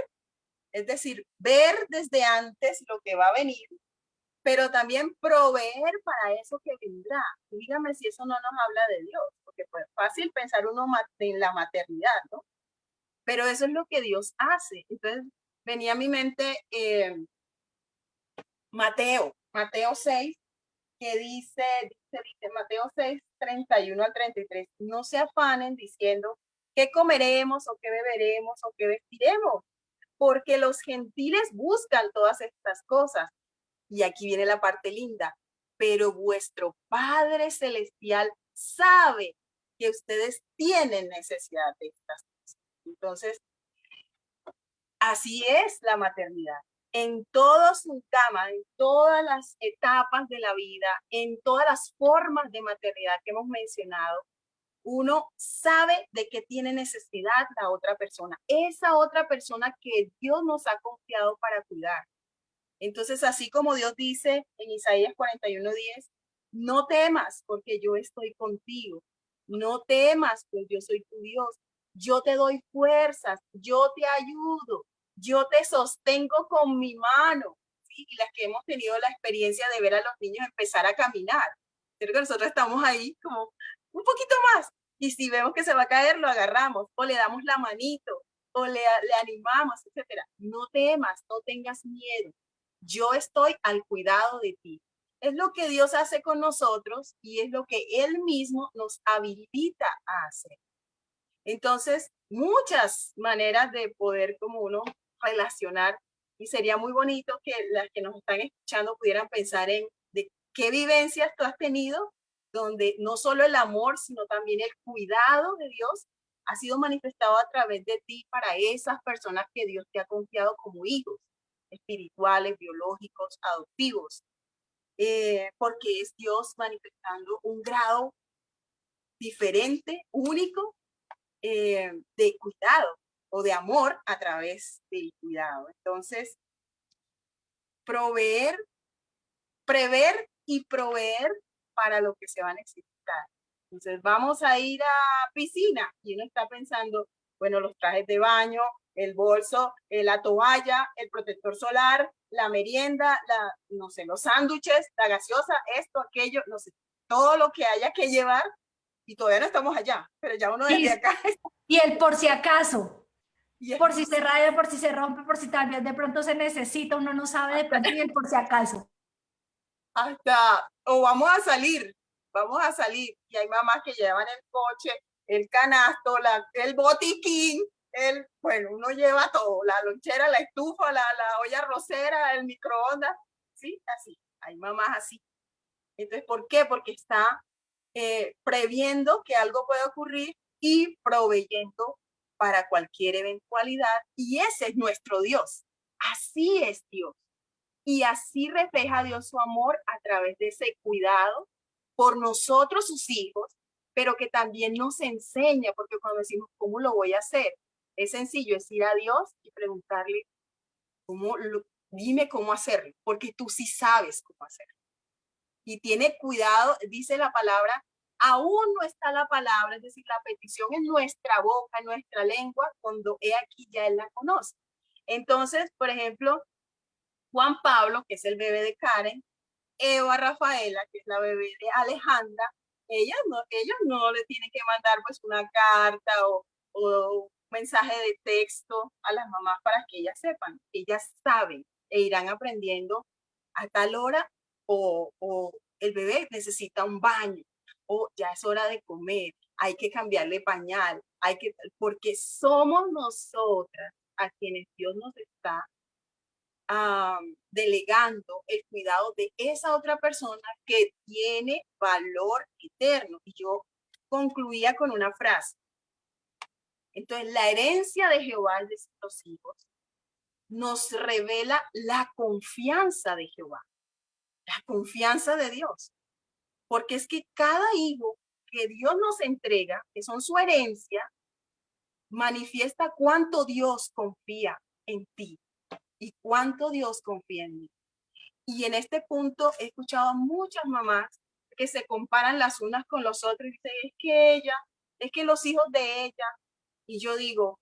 es decir, ver desde antes lo que va a venir, pero también proveer para eso que vendrá. Y dígame si eso no nos habla de Dios, porque pues fácil pensar uno en la maternidad, ¿no? Pero eso es lo que Dios hace. Entonces venía a mi mente Mateo 6, que dice Mateo 6, 31 al 33, no se afanen diciendo qué comeremos o qué beberemos o qué vestiremos, porque los gentiles buscan todas estas cosas. Y aquí viene la parte linda, pero vuestro Padre Celestial sabe que ustedes tienen necesidad de estas cosas. Entonces, así es la maternidad. En toda su gama, en todas las etapas de la vida, en todas las formas de maternidad que hemos mencionado, uno sabe de qué tiene necesidad la otra persona, esa otra persona que Dios nos ha confiado para cuidar. Entonces, así como Dios dice en Isaías 41:10, no temas porque yo estoy contigo, no temas porque yo soy tu Dios, yo te doy fuerzas, yo te ayudo, yo te sostengo con mi mano. ¿Sí? Y las que hemos tenido la experiencia de ver a los niños empezar a caminar, creo que nosotros estamos ahí como un poquito más, y si vemos que se va a caer, lo agarramos o le damos la manito o le animamos, etcétera. No temas, no tengas miedo. Yo estoy al cuidado de ti. Es lo que Dios hace con nosotros y es lo que Él mismo nos habilita a hacer. Entonces, muchas maneras de poder como uno relacionar, y sería muy bonito que las que nos están escuchando pudieran pensar en de qué vivencias tú has tenido, donde no solo el amor, sino también el cuidado de Dios ha sido manifestado a través de ti para esas personas que Dios te ha confiado como hijos espirituales, biológicos, adoptivos, porque es Dios manifestando un grado diferente, único, de cuidado o de amor a través del cuidado. Entonces, prever y proveer para lo que se va a necesitar. Entonces, vamos a ir a piscina y uno está pensando, bueno, los trajes de baño, el bolso, la toalla, el protector solar, la merienda, no sé, los sándwiches, la gaseosa, esto, aquello, no sé, todo lo que haya que llevar, y todavía no estamos allá, pero ya uno desde acá. Y el por si acaso, Y por si se raya, por si se rompe, por si tal vez de pronto se necesita, uno no sabe de pronto, y el por si acaso. Hasta, o vamos a salir, y hay mamás que llevan el coche el canasto, el botiquín, bueno, uno lleva todo, la lonchera, la estufa, la olla arrocera, el microondas, ¿sí? Así, hay mamás así. Entonces, ¿por qué? Porque está previendo que algo pueda ocurrir y proveyendo para cualquier eventualidad. Y ese es nuestro Dios. Así es Dios. Y así refleja Dios su amor a través de ese cuidado por nosotros, sus hijos, pero que también nos enseña, porque cuando decimos, ¿cómo lo voy a hacer? Es sencillo, es ir a Dios y preguntarle, dime cómo hacerlo, porque tú sí sabes cómo hacerlo. Y tiene cuidado, dice la palabra, aún no está la palabra, es decir, la petición en nuestra boca, en nuestra lengua, cuando he aquí ya él la conoce. Entonces, por ejemplo, Juan Pablo, que es el bebé de Karen, Eva Rafaela, que es la bebé de Alejandra, ellos no le tienen que mandar pues una carta o un mensaje de texto a las mamás para que ellas sepan. Ellas saben e irán aprendiendo a tal hora o el bebé necesita un baño o ya es hora de comer, hay que cambiarle pañal, porque somos nosotras a quienes Dios nos está delegando el cuidado de esa otra persona que tiene valor eterno. Y yo concluía con una frase. Entonces, la herencia de Jehová es de sus hijos nos revela la confianza de Jehová, la confianza de Dios. Porque es que cada hijo que Dios nos entrega, que son su herencia, manifiesta cuánto Dios confía en ti y cuánto Dios confía en mí. Y en este punto he escuchado a muchas mamás que se comparan las unas con los otros y dicen, es que los hijos de ella. Y yo digo,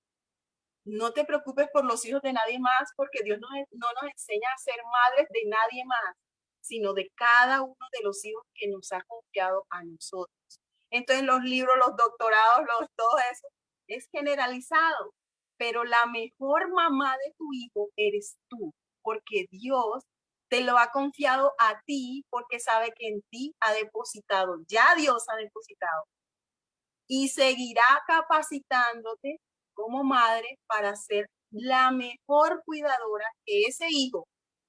no te preocupes por los hijos de nadie más, porque Dios no nos enseña a ser madres de nadie más, sino de cada uno de los hijos que nos ha confiado a nosotros. Entonces los libros, los doctorados, todo eso es generalizado, pero la mejor mamá de tu hijo eres tú, porque Dios te lo ha confiado a ti, porque sabe que en ti ha depositado, ya Dios ha depositado, y seguirá capacitándote como madre para ser la mejor cuidadora que ese hijo,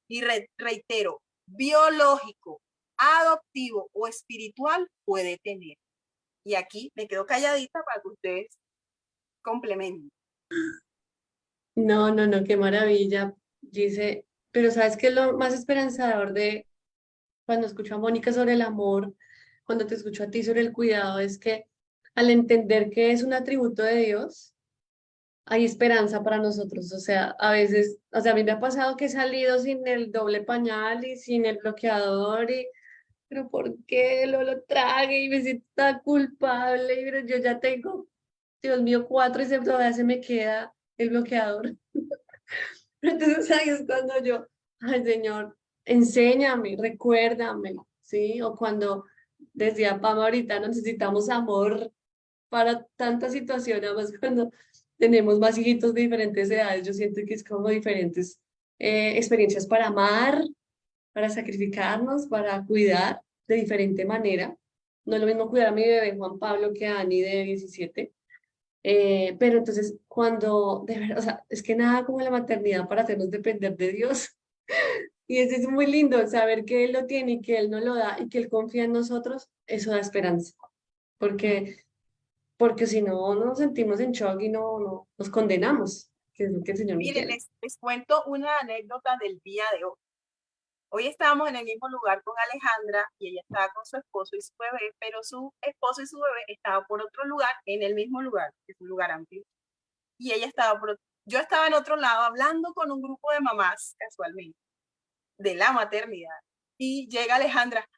y reitero, biológico, adoptivo o espiritual puede tener. Y aquí me quedo calladita para que ustedes complementen. No, qué maravilla. Dice, pero ¿sabes qué es lo más esperanzador de cuando escucho a Mónica sobre el amor, cuando te escucho a ti sobre el cuidado? Es que al entender que es un atributo de Dios, hay esperanza para nosotros. O sea, a veces, o sea, a mí me ha pasado que he salido sin el doble pañal y sin el bloqueador pero ¿por qué lo trague? Y me siento tan culpable, pero yo ya tengo, Dios mío, 4 y todavía se me queda el bloqueador. Entonces ahí es cuando yo, ay Señor, enséñame, recuérdame, ¿sí? O cuando decía Pam ahorita, no necesitamos amor para tanta situación, además cuando tenemos más hijitos de diferentes edades, yo siento que es como diferentes experiencias para amar, para sacrificarnos, para cuidar de diferente manera. No es lo mismo cuidar a mi bebé Juan Pablo que a Ani de 17. Pero entonces, cuando, de verdad, o sea, es que nada como la maternidad para hacernos depender de Dios. Y eso es muy lindo, saber que Él lo tiene y que Él nos lo da y que Él confía en nosotros, eso da esperanza. Porque, porque si no, nos sentimos en shock y no nos condenamos, que es lo que el Señor no Miren, quiere. les cuento una anécdota del día de hoy. Hoy estábamos en el mismo lugar con Alejandra y ella estaba con su esposo y su bebé, pero su esposo y su bebé estaban por otro lugar, en el mismo lugar, que es un lugar amplio. Y ella estaba yo estaba en otro lado hablando con un grupo de mamás, casualmente, de la maternidad. Y llega Alejandra,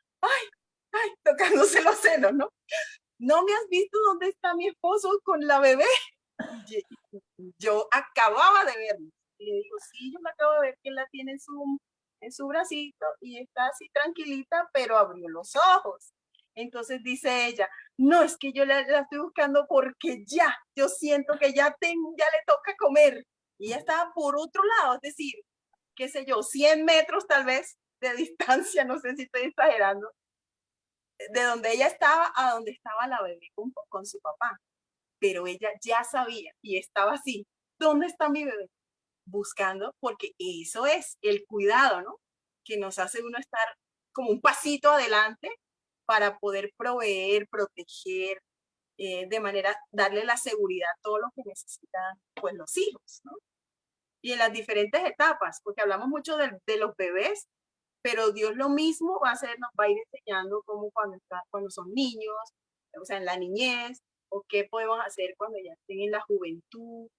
tocándose los senos, ¿no? ¿No me has visto dónde está mi esposo con la bebé? Y yo acababa de verlo. Y le digo, sí, yo me acabo de ver que él la tiene en su bracito y está así tranquilita, pero abrió los ojos. Entonces dice ella, no, es que yo la estoy buscando porque yo siento que ya le toca comer. Y ella estaba por otro lado, es decir, qué sé yo, 100 metros tal vez de distancia, no sé si estoy exagerando, de donde ella estaba a donde estaba la bebé con su papá. pero ella ya sabía y estaba así, ¿dónde está mi bebé? Buscando, porque eso es el cuidado, ¿no? Que nos hace uno estar como un pasito adelante para poder proveer, proteger, de manera, darle la seguridad a todo lo que necesitan pues los hijos, ¿no? Y en las diferentes etapas, porque hablamos mucho de los bebés, pero Dios lo mismo va a hacer, nos va a ir enseñando cómo cuando son niños, o sea, en la niñez, o qué podemos hacer cuando ya estén en la juventud,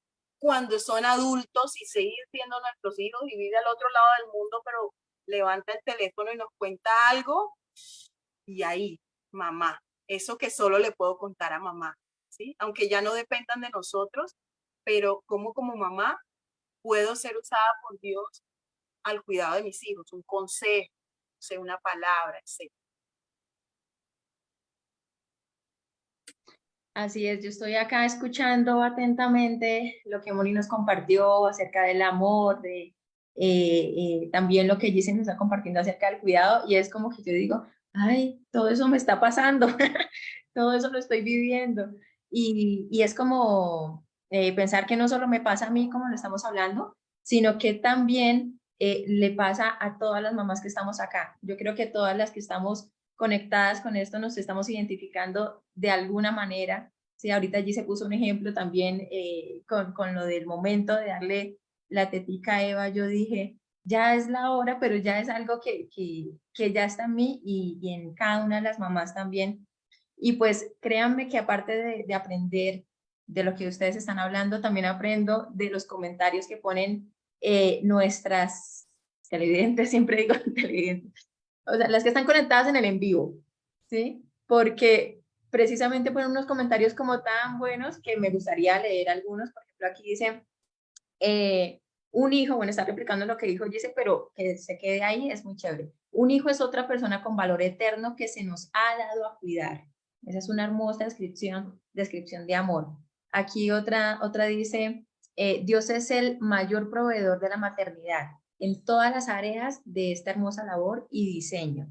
cuando son adultos y seguir siendo nuestros hijos y vive al otro lado del mundo, pero levanta el teléfono y nos cuenta algo, y ahí, mamá, eso que solo le puedo contar a mamá, ¿sí? Aunque ya no dependan de nosotros, pero como mamá puedo ser usada por Dios al cuidado de mis hijos, un consejo, o sea, una palabra, etc. Así es, yo estoy acá escuchando atentamente lo que Moni nos compartió acerca del amor, también lo que Giselle nos está compartiendo acerca del cuidado, y es como que yo digo, ay, todo eso me está pasando, todo eso lo estoy viviendo, y es como pensar que no solo me pasa a mí, como lo estamos hablando, sino que también le pasa a todas las mamás que estamos acá. Yo creo que todas las que estamos conectadas con esto, nos estamos identificando de alguna manera. Sí, ahorita allí se puso un ejemplo también con lo del momento de darle la tetica a Eva. Yo dije, ya es la hora, pero ya es algo que ya está en mí y en cada una de las mamás también. Y pues créanme que aparte de aprender de lo que ustedes están hablando, también aprendo de los comentarios que ponen nuestras televidentes, siempre digo televidentes, o sea, las que están conectadas en el en vivo, ¿sí? Porque precisamente ponen unos comentarios como tan buenos que me gustaría leer algunos. Por ejemplo, aquí dice, un hijo, bueno, está replicando lo que dijo Gise, pero que se quede ahí es muy chévere. Un hijo es otra persona con valor eterno que se nos ha dado a cuidar. Esa es una hermosa descripción de amor. Aquí otra dice, Dios es el mayor proveedor de la maternidad en todas las áreas de esta hermosa labor y diseño.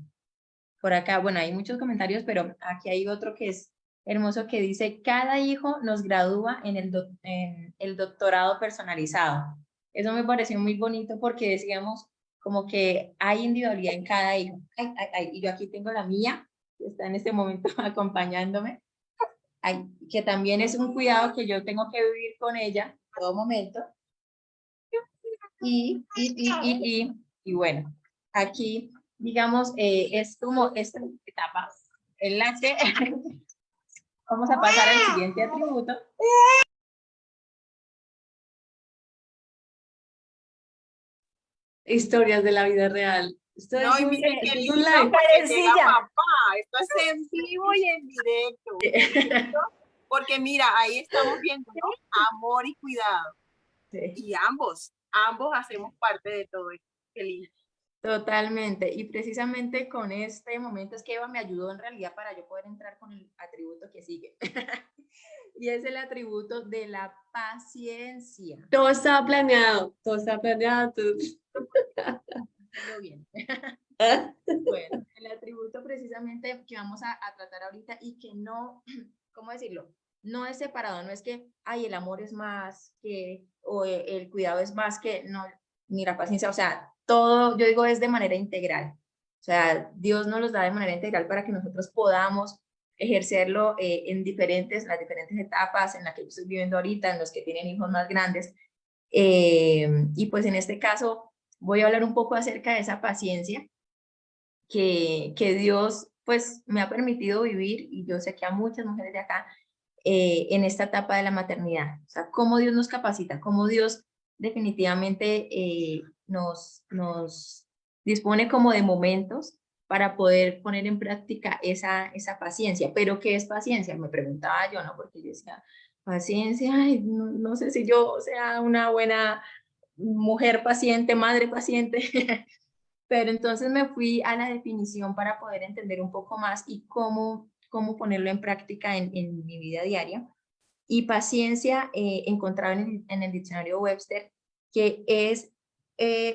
Por acá, bueno, hay muchos comentarios, pero aquí hay otro que es hermoso que dice, cada hijo nos gradúa en el doctorado personalizado. Eso me pareció muy bonito porque decíamos como que hay individualidad en cada hijo. Ay, ay, ay, y yo aquí tengo la mía, que está en este momento acompañándome, ay, que también es un cuidado que yo tengo que vivir con ella en todo momento. Y bueno, aquí, digamos, es como esta etapa en la que vamos a pasar al siguiente atributo. Historias de la vida real. Esto No, es y un, miren qué esto es un lindo, live. porque llega papá. Esto es en vivo y en directo. ¿Cierto? Porque mira, ahí estamos viendo, ¿no? Amor y cuidado. Sí, Y ambos hacemos parte de todo esto. Qué lindo. totalmente. Y precisamente con este momento es que Eva me ayudó en realidad para yo poder entrar con el atributo que sigue. Y es el atributo de la paciencia. Todo estaba planeado, todo estaba planeado. Salió bien. Bueno, el atributo precisamente que vamos a tratar ahorita y que no, ¿cómo decirlo? No es separado, no es que, ay, el amor es más que, o el cuidado es más que, no, ni la paciencia, o sea, todo, yo digo, es de manera integral. O sea, Dios nos los da de manera integral para que nosotros podamos ejercerlo en las diferentes etapas en las que yo estoy viviendo ahorita, en los que tienen hijos más grandes. Y pues en este caso voy a hablar un poco acerca de esa paciencia que Dios pues me ha permitido vivir, y yo sé que a muchas mujeres de acá, en esta etapa de la maternidad. O sea, cómo Dios nos capacita, cómo Dios definitivamente nos dispone como de momentos para poder poner en práctica esa paciencia. ¿Pero qué es paciencia? Me preguntaba yo, ¿no? Porque yo decía, paciencia, ay, no, no sé si yo sea una buena mujer paciente, madre paciente. Pero entonces me fui a la definición para poder entender un poco más y cómo ponerlo en práctica en mi vida diaria. Y paciencia, encontraba en el diccionario Webster, que es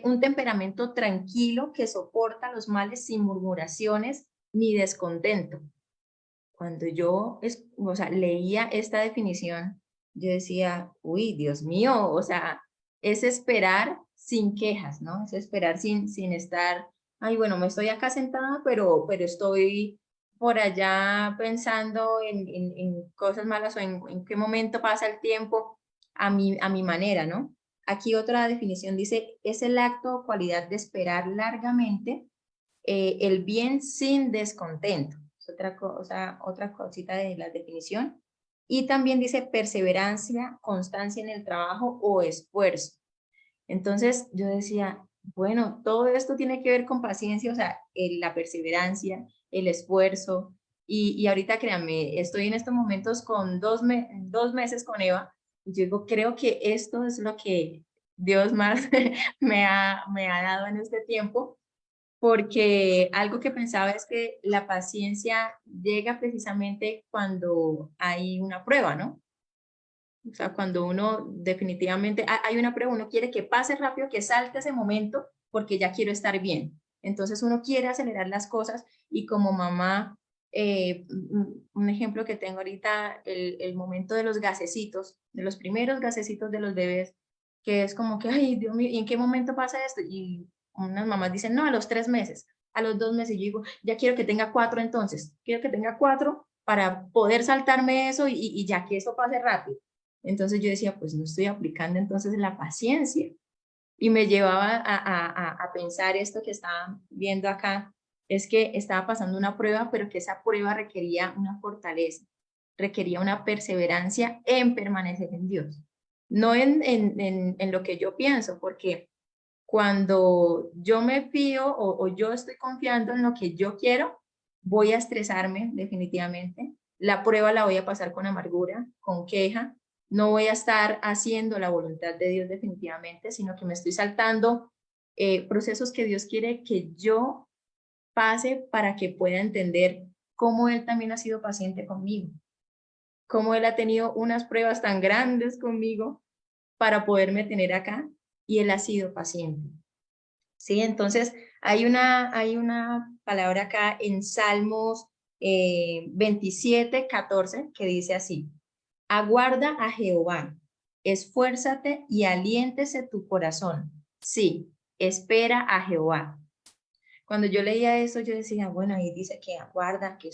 un temperamento tranquilo que soporta los males sin murmuraciones ni descontento. cuando yo o sea, leía esta definición, yo decía, uy, Dios mío, o sea, es esperar sin quejas, ¿no? Es esperar sin estar, ay, bueno, me estoy acá sentada, pero estoy por allá pensando en cosas malas o en qué momento pasa el tiempo a mi manera, ¿no? Aquí otra definición dice, es el acto o cualidad de esperar largamente el bien sin descontento. Es otra cosa, otra cosita de la definición. Y también dice perseverancia, constancia en el trabajo o esfuerzo. Entonces yo decía, bueno, todo esto tiene que ver con paciencia, o sea, la perseverancia, el esfuerzo. Y ahorita créanme, estoy en estos momentos con 2 meses con Eva. Y yo digo, creo que esto es lo que Dios más me ha dado en este tiempo, porque algo que pensaba es que la paciencia llega precisamente cuando hay una prueba, ¿no? O sea, cuando uno definitivamente hay una prueba, uno quiere que pase rápido, que salte ese momento, porque ya quiero estar bien. Entonces uno quiere acelerar las cosas y como mamá, un ejemplo que tengo ahorita, el momento de los gasecitos, de los primeros gasecitos de los bebés, que es como que, ay, Dios mío, ¿y en qué momento pasa esto? Y unas mamás dicen, no, a los 3 meses, a los 2 meses, yo digo, ya quiero que tenga 4 entonces, quiero que tenga 4 para poder saltarme eso y ya que eso pase rápido. Entonces yo decía, pues no estoy aplicando entonces la paciencia. Y me llevaba a pensar esto que estaban viendo acá, es que estaba pasando una prueba, pero que esa prueba requería una fortaleza, requería una perseverancia en permanecer en Dios, no en lo que yo pienso, porque cuando yo me fío o yo estoy confiando en lo que yo quiero, voy a estresarme definitivamente. La prueba la voy a pasar con amargura, con queja. No voy a estar haciendo la voluntad de Dios definitivamente, sino que me estoy saltando procesos que Dios quiere que yo pase para que pueda entender cómo Él también ha sido paciente conmigo, cómo Él ha tenido unas pruebas tan grandes conmigo para poderme tener acá y Él ha sido paciente. ¿Sí? Entonces, hay una palabra acá en Salmos 27:14 que dice así, aguarda a Jehová, esfuérzate y aliéntese tu corazón. Sí, espera a Jehová. Cuando yo leía eso, yo decía, bueno, ahí dice que aguarda, que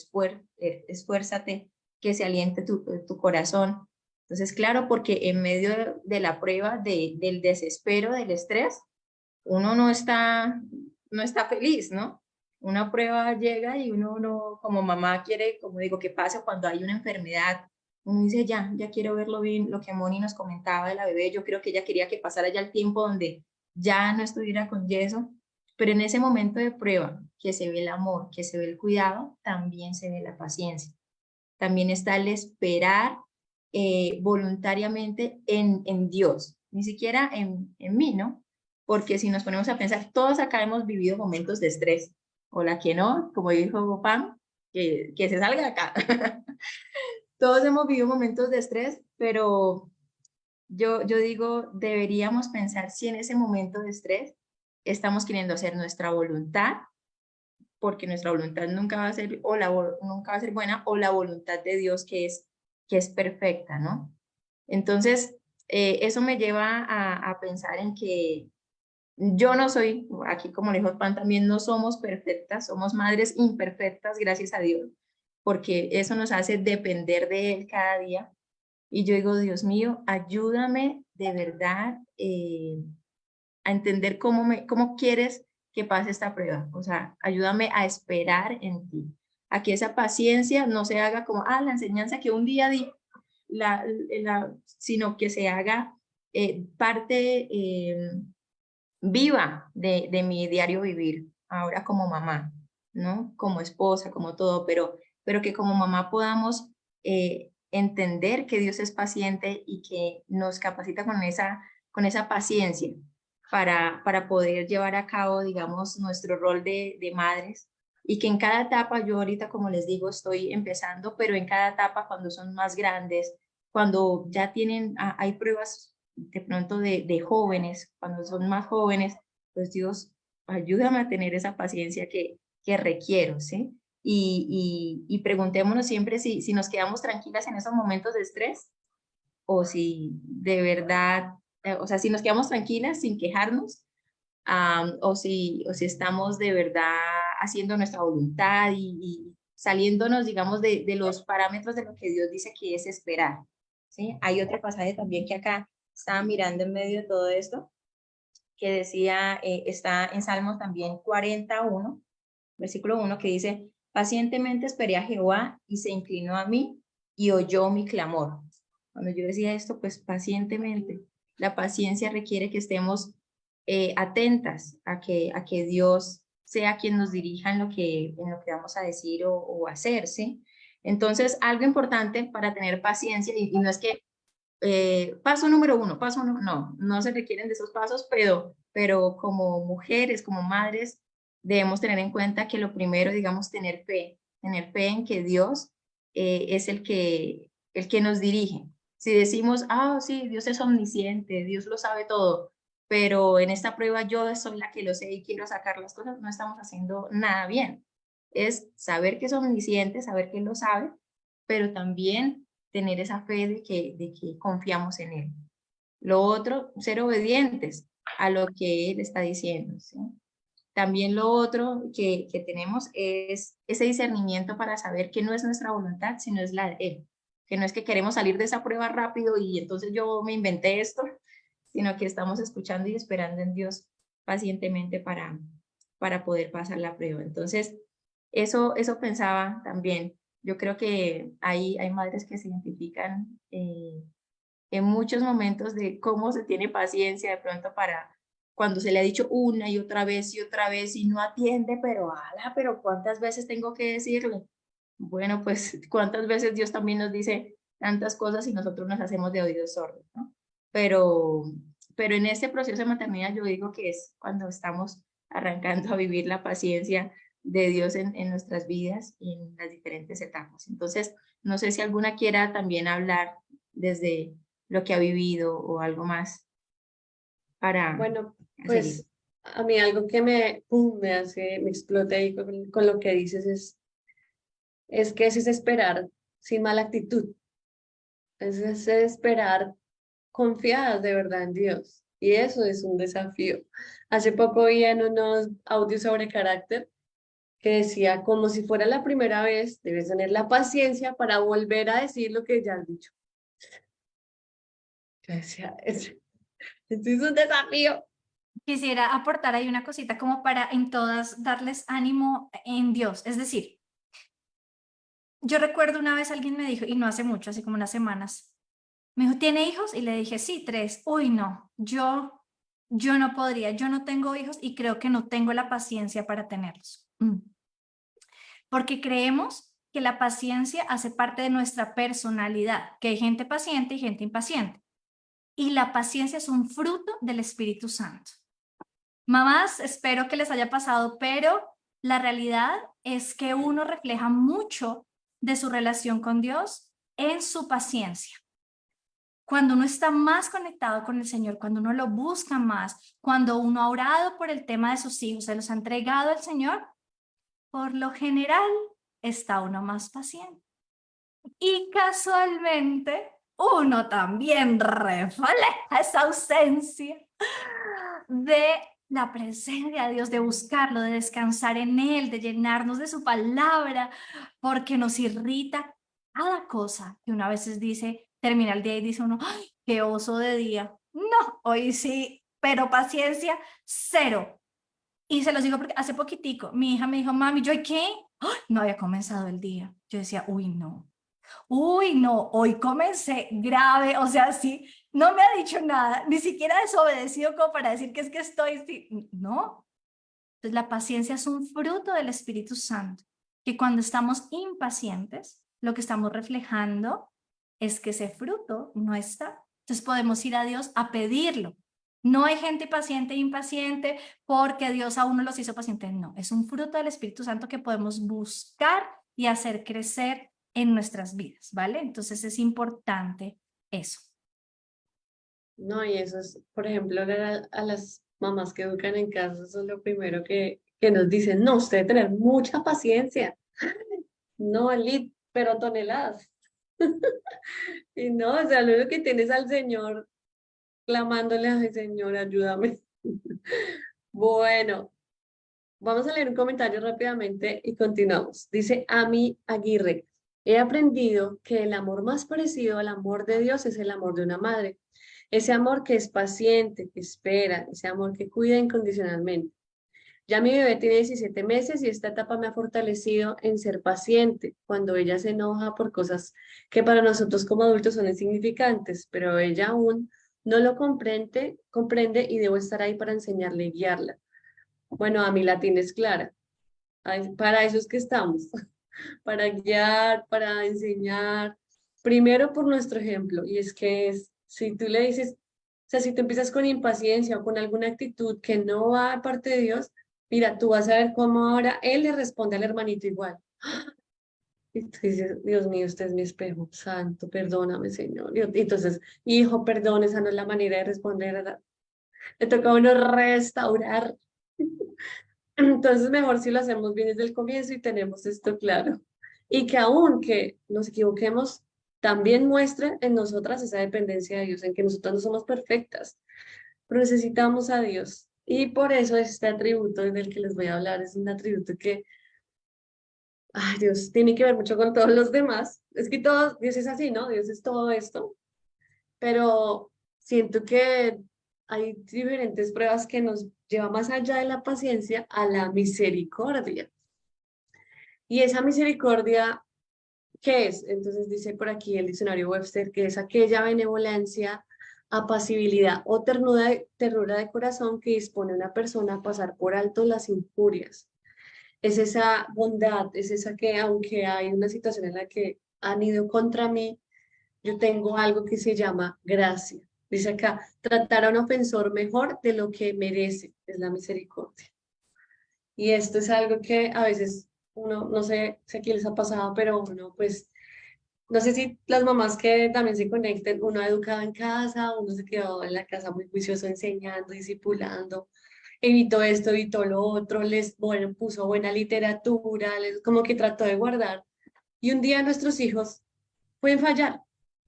esfuérzate, que se aliente tu corazón. Entonces, claro, porque en medio de la prueba, del desespero, del estrés, uno no está feliz, ¿no? Una prueba llega y uno no, como mamá quiere, como digo, que pasa cuando hay una enfermedad. Uno dice, ya quiero verlo bien, lo que Moni nos comentaba de la bebé, yo creo que ella quería que pasara ya el tiempo donde ya no estuviera con yeso, pero en ese momento de prueba, que se ve el amor, que se ve el cuidado, también se ve la paciencia. También está el esperar voluntariamente en Dios, ni siquiera en mí, ¿no? Porque si nos ponemos a pensar, todos acá hemos vivido momentos de estrés, o la que no, como dijo Pam, que se salga acá. Todos hemos vivido momentos de estrés, pero yo digo, deberíamos pensar si en ese momento de estrés estamos queriendo hacer nuestra voluntad, porque nuestra voluntad nunca va a ser, nunca va a ser buena, o la voluntad de Dios que es perfecta, ¿no? Entonces, eso me lleva a pensar en que yo no soy, aquí como le dijo Pan, también no somos perfectas, somos madres imperfectas, gracias a Dios, porque eso nos hace depender de Él cada día. Y yo digo, Dios mío, ayúdame de verdad a entender cómo quieres que pase esta prueba. O sea, ayúdame a esperar en ti, a que esa paciencia no se haga como, la enseñanza que un día di, sino que se haga parte viva de mi diario vivir, ahora como mamá, ¿no? Como esposa, como todo, pero que como mamá podamos entender que Dios es paciente y que nos capacita con esa paciencia para poder llevar a cabo, digamos, nuestro rol de madres. Y que en cada etapa, yo ahorita, como les digo, estoy empezando, pero en cada etapa, cuando son más grandes, cuando ya hay pruebas de pronto de jóvenes, cuando son más jóvenes, pues Dios, ayúdame a tener esa paciencia que requiero, ¿sí? y preguntémonos siempre si nos quedamos tranquilas en esos momentos de estrés o si de verdad, o sea, si nos quedamos tranquilas sin quejarnos, o si estamos de verdad haciendo nuestra voluntad y saliéndonos, digamos, de los parámetros de lo que Dios dice que es esperar, ¿sí? Hay otro pasaje también que acá estaba mirando en medio de todo esto, que decía, está en Salmos también 41, versículo 1, que dice, pacientemente esperé a Jehová y se inclinó a mí y oyó mi clamor. Cuando yo decía esto, pues pacientemente, la paciencia requiere que estemos atentas a que Dios sea quien nos dirija en lo que vamos a decir o hacer, ¿sí? Entonces, algo importante para tener paciencia, y no es que paso número 1, no se requieren de esos pasos, pero como mujeres, como madres, debemos tener en cuenta que lo primero, digamos, tener fe en que Dios es el que nos dirige. Si decimos, sí, Dios es omnisciente, Dios lo sabe todo, pero en esta prueba yo soy la que lo sé y quiero sacar las cosas, no estamos haciendo nada bien. Es saber que es omnisciente, saber que Él lo sabe, pero también tener esa fe de que confiamos en Él. Lo otro, ser obedientes a lo que Él está diciendo, ¿sí? También lo otro que tenemos es ese discernimiento para saber que no es nuestra voluntad, sino es la de Él. Que no es que queremos salir de esa prueba rápido y entonces yo me inventé esto, sino que estamos escuchando y esperando en Dios pacientemente para poder pasar la prueba. Entonces, eso pensaba también. Yo creo que hay madres que se identifican en muchos momentos de cómo se tiene paciencia de pronto para cuando se le ha dicho una y otra vez y no atiende, pero ¿cuántas veces tengo que decirle? Bueno, pues cuántas veces Dios también nos dice tantas cosas y nosotros nos hacemos de oídos sordos, ¿no? Pero, pero en este proceso de maternidad yo digo que es cuando estamos arrancando a vivir la paciencia de Dios en nuestras vidas y en las diferentes etapas. Entonces, no sé si alguna quiera también hablar desde lo que ha vivido o algo más para Bueno, seguir. pues a mí algo que me explota ahí con lo que dices es que es esperar sin mala actitud, es esperar confiadas de verdad en Dios. Y eso es un desafío. Hace poco vi en unos audios sobre carácter que decía, como si fuera la primera vez, debes tener la paciencia para volver a decir lo que ya has dicho. Yo decía, esto es un desafío. Quisiera aportar ahí una cosita como para en todas darles ánimo en Dios. Es decir, yo recuerdo una vez alguien me dijo, y no hace mucho, así como unas semanas, me dijo, ¿tiene hijos? Y le dije, sí, 3. Uy, no, yo no podría, yo no tengo hijos y creo que no tengo la paciencia para tenerlos. Porque creemos que la paciencia hace parte de nuestra personalidad, que hay gente paciente y gente impaciente. Y la paciencia es un fruto del Espíritu Santo. Mamás, espero que les haya pasado, pero la realidad es que uno refleja mucho de su relación con Dios en su paciencia. Cuando uno está más conectado con el Señor, cuando uno lo busca más, cuando uno ha orado por el tema de sus hijos, se los ha entregado al Señor, por lo general está uno más paciente. Y casualmente, uno también refleja esa ausencia de la presencia de Dios, de buscarlo, de descansar en Él, de llenarnos de su palabra, porque nos irrita cada cosa que uno a veces dice, termina el día y dice uno, ¡ay, qué oso de día! No, hoy sí, pero paciencia, cero. Y se los digo porque hace poquitico mi hija me dijo, mami, ¿yo qué? ¡Ay! No había comenzado el día. Yo decía, uy, no, hoy comencé grave, o sea, sí, no me ha dicho nada, ni siquiera desobedecido como para decir que es que estoy, sí, no. Entonces la paciencia es un fruto del Espíritu Santo, que cuando estamos impacientes, lo que estamos reflejando es que ese fruto no está. Entonces podemos ir a Dios a pedirlo. No hay gente paciente e impaciente porque Dios a uno los hizo pacientes. No, es un fruto del Espíritu Santo que podemos buscar y hacer crecer en nuestras vidas, ¿vale? Entonces es importante eso. No, y eso es, por ejemplo, a las mamás que educan en casa, eso es lo primero que nos dicen, no, usted debe tener mucha paciencia. No, pero toneladas. Y no, o sea, lo único que tienes al Señor clamándole, ay, Señor, ayúdame. Bueno, vamos a leer un comentario rápidamente y continuamos. Dice Ami Aguirre, he aprendido que el amor más parecido al amor de Dios es el amor de una madre. Ese amor que es paciente, que espera, ese amor que cuida incondicionalmente. Ya mi bebé tiene 17 meses y esta etapa me ha fortalecido en ser paciente cuando ella se enoja por cosas que para nosotros como adultos son insignificantes, pero ella aún no lo comprende y debo estar ahí para enseñarle y guiarla. Bueno, a mí la tienes clara. Para eso es que estamos, para guiar, para enseñar, primero por nuestro ejemplo, y es que si tú le dices, o sea, si tú empiezas con impaciencia o con alguna actitud que no va de parte de Dios, mira, tú vas a ver cómo ahora él le responde al hermanito igual. Y tú dices, Dios mío, usted es mi espejo, santo, perdóname, Señor. Y entonces, hijo, perdón, esa no es la manera de responder, ¿verdad? Le toca a uno restaurar. Entonces, mejor si lo hacemos bien desde el comienzo y tenemos esto claro. Y que aunque nos equivoquemos, también muestre en nosotras esa dependencia de Dios, en que nosotras no somos perfectas, pero necesitamos a Dios. Y por eso este atributo del que les voy a hablar es un atributo que, ay Dios, tiene que ver mucho con todos los demás. Es que todo, Dios es así, ¿no? Dios es todo esto, pero siento que hay diferentes pruebas que nos llevan más allá de la paciencia a la misericordia. Y esa misericordia, ¿qué es? Entonces dice por aquí el diccionario Webster que es aquella benevolencia, apacibilidad o ternura de corazón que dispone a una persona a pasar por alto las injurias. Es esa bondad, es esa que aunque hay una situación en la que han ido contra mí, yo tengo algo que se llama gracia. Dice acá, tratar a un ofensor mejor de lo que merece, es la misericordia. Y esto es algo que a veces uno, no sé si aquí les ha pasado, pero uno pues no sé si las mamás que también se conecten, uno ha educado en casa, uno se quedó en la casa muy juicioso enseñando, discipulando, evitó esto, evitó lo otro, bueno, puso buena literatura, como que trató de guardar. Y un día nuestros hijos pueden fallar,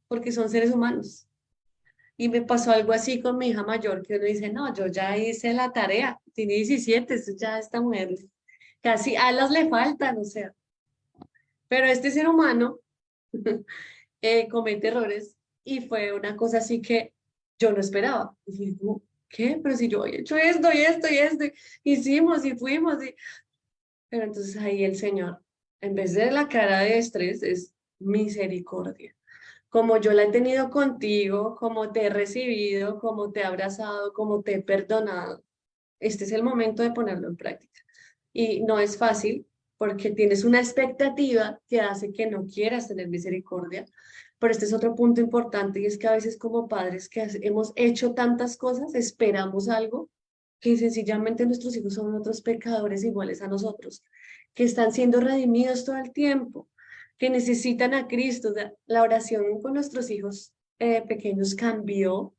porque son seres humanos. Y me pasó algo así con mi hija mayor, que uno dice, no, yo ya hice la tarea, tiene 17, eso ya esta mujer, casi alas le faltan, o sea. Pero este ser humano comete errores y fue una cosa así que yo no esperaba. Y digo, ¿qué? Pero si yo he hecho esto y esto y esto, hicimos y fuimos. Pero entonces ahí el Señor, en vez de la cara de estrés, es misericordia. Como yo la he tenido contigo, como te he recibido, como te he abrazado, como te he perdonado, este es el momento de ponerlo en práctica. Y no es fácil porque tienes una expectativa que hace que no quieras tener misericordia. Pero este es otro punto importante y es que a veces como padres que hemos hecho tantas cosas, esperamos algo que sencillamente nuestros hijos son otros pecadores iguales a nosotros, que están siendo redimidos todo el tiempo, que necesitan a Cristo. O sea, la oración con nuestros hijos pequeños cambió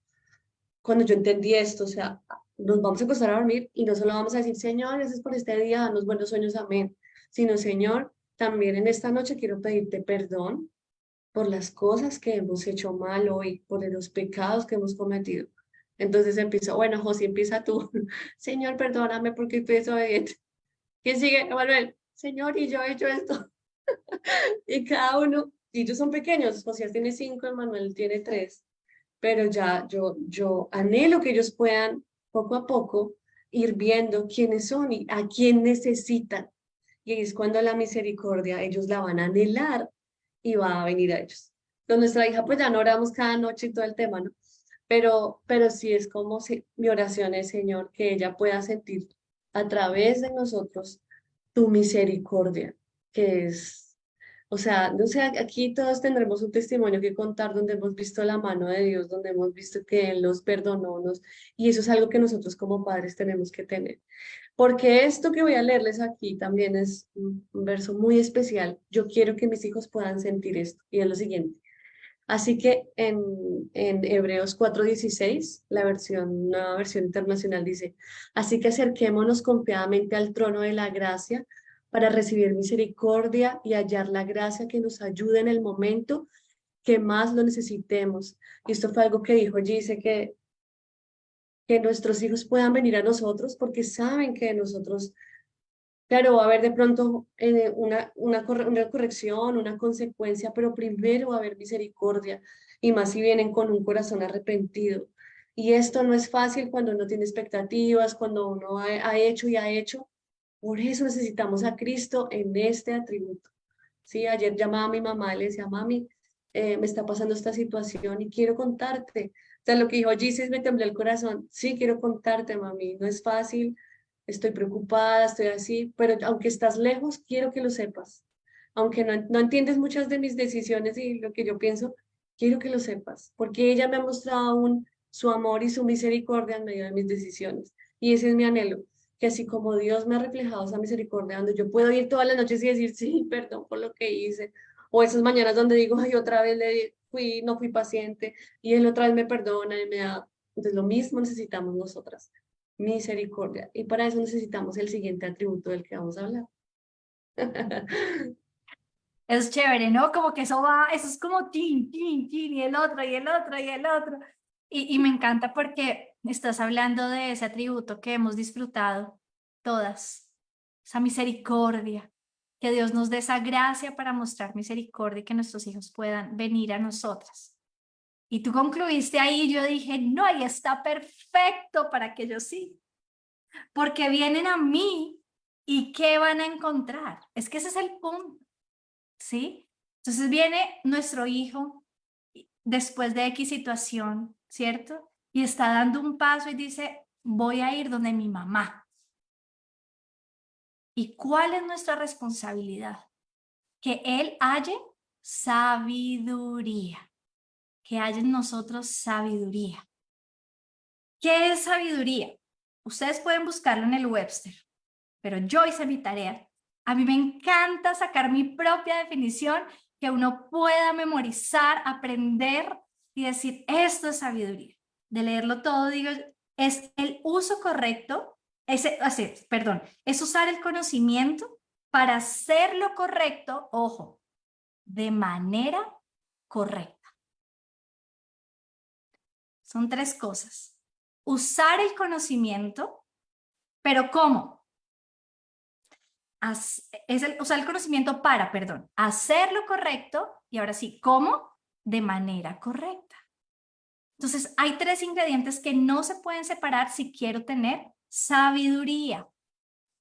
cuando yo entendí esto, o sea, nos vamos a acostar a dormir y no solo vamos a decir, Señor, gracias por este día, danos buenos sueños, amén, sino, Señor, también en esta noche quiero pedirte perdón por las cosas que hemos hecho mal hoy, por los pecados que hemos cometido. Entonces empieza, bueno, José, empieza tú. Señor, perdóname porque estoy desobediente. ¿Quién sigue? Manuel. Señor, y yo he hecho esto. Y cada uno, y ellos son pequeños, José tiene 5, Manuel tiene 3, pero ya yo anhelo que ellos puedan poco a poco ir viendo quiénes son y a quién necesitan. Y ahí es cuando la misericordia ellos la van a anhelar y va a venir a ellos. Con nuestra hija pues ya no oramos cada noche y todo el tema, ¿no? Pero sí es como si mi oración es, Señor, que ella pueda sentir a través de nosotros tu misericordia, que es, o sea, no sé, aquí todos tendremos un testimonio que contar donde hemos visto la mano de Dios, donde hemos visto que Él nos perdonó, y eso es algo que nosotros como padres tenemos que tener. Porque esto que voy a leerles aquí también es un verso muy especial. Yo quiero que mis hijos puedan sentir esto, y es lo siguiente. Así que en Hebreos 4:16, nueva versión internacional dice, así que acerquémonos confiadamente al trono de la gracia para recibir misericordia y hallar la gracia que nos ayude en el momento que más lo necesitemos. Y esto fue algo que dijo Gise, que nuestros hijos puedan venir a nosotros porque saben que nosotros, claro, va a haber de pronto una corrección, una consecuencia, pero primero va a haber misericordia y más si vienen con un corazón arrepentido. Y esto no es fácil cuando uno tiene expectativas, cuando uno ha hecho y ha hecho. Por eso necesitamos a Cristo en este atributo. Sí, ayer llamaba a mi mamá y le decía, mami, me está pasando esta situación y quiero contarte. O sea, lo que dijo Jesus me tembló el corazón. Sí, quiero contarte, mami. No es fácil, estoy preocupada, estoy así, pero aunque estás lejos, quiero que lo sepas. Aunque no entiendes muchas de mis decisiones y lo que yo pienso, quiero que lo sepas, porque ella me ha mostrado aún su amor y su misericordia en medio de mis decisiones. Y ese es mi anhelo, que así como Dios me ha reflejado esa misericordia, donde yo puedo ir todas las noches y decir, sí, perdón por lo que hice, o esas mañanas donde digo, ay, otra vez no fui paciente, y Él otra vez me perdona y me da. Entonces, lo mismo necesitamos nosotras, misericordia, y para eso necesitamos el siguiente atributo del que vamos a hablar. Es chévere, ¿no? Como que eso va, eso es como tin, tin, tin, y el otro, y el otro, y el otro. Y me encanta porque estás hablando de ese atributo que hemos disfrutado todas, esa misericordia, que Dios nos dé esa gracia para mostrar misericordia y que nuestros hijos puedan venir a nosotras. Y tú concluiste ahí, yo dije, no, ahí está perfecto para que yo sí, porque vienen a mí y ¿qué van a encontrar? Es que ese es el punto. ¿Sí? Entonces viene nuestro hijo después de X situación, ¿cierto? Y está dando un paso y dice, voy a ir donde mi mamá. ¿Y cuál es nuestra responsabilidad? Que él halle sabiduría, que haya en nosotros sabiduría. ¿Qué es sabiduría? Ustedes pueden buscarlo en el Webster, pero yo hice mi tarea. A mí me encanta sacar mi propia definición, que uno pueda memorizar, aprender y decir, esto es sabiduría. De leerlo todo, digo, es el uso correcto, es usar el conocimiento para hacer lo correcto, ojo, de manera correcta. Son tres cosas. Usar el conocimiento, pero ¿cómo? Usar el conocimiento para, hacer lo correcto y ahora sí, ¿cómo? De manera correcta. Entonces, hay tres ingredientes que no se pueden separar si quiero tener sabiduría.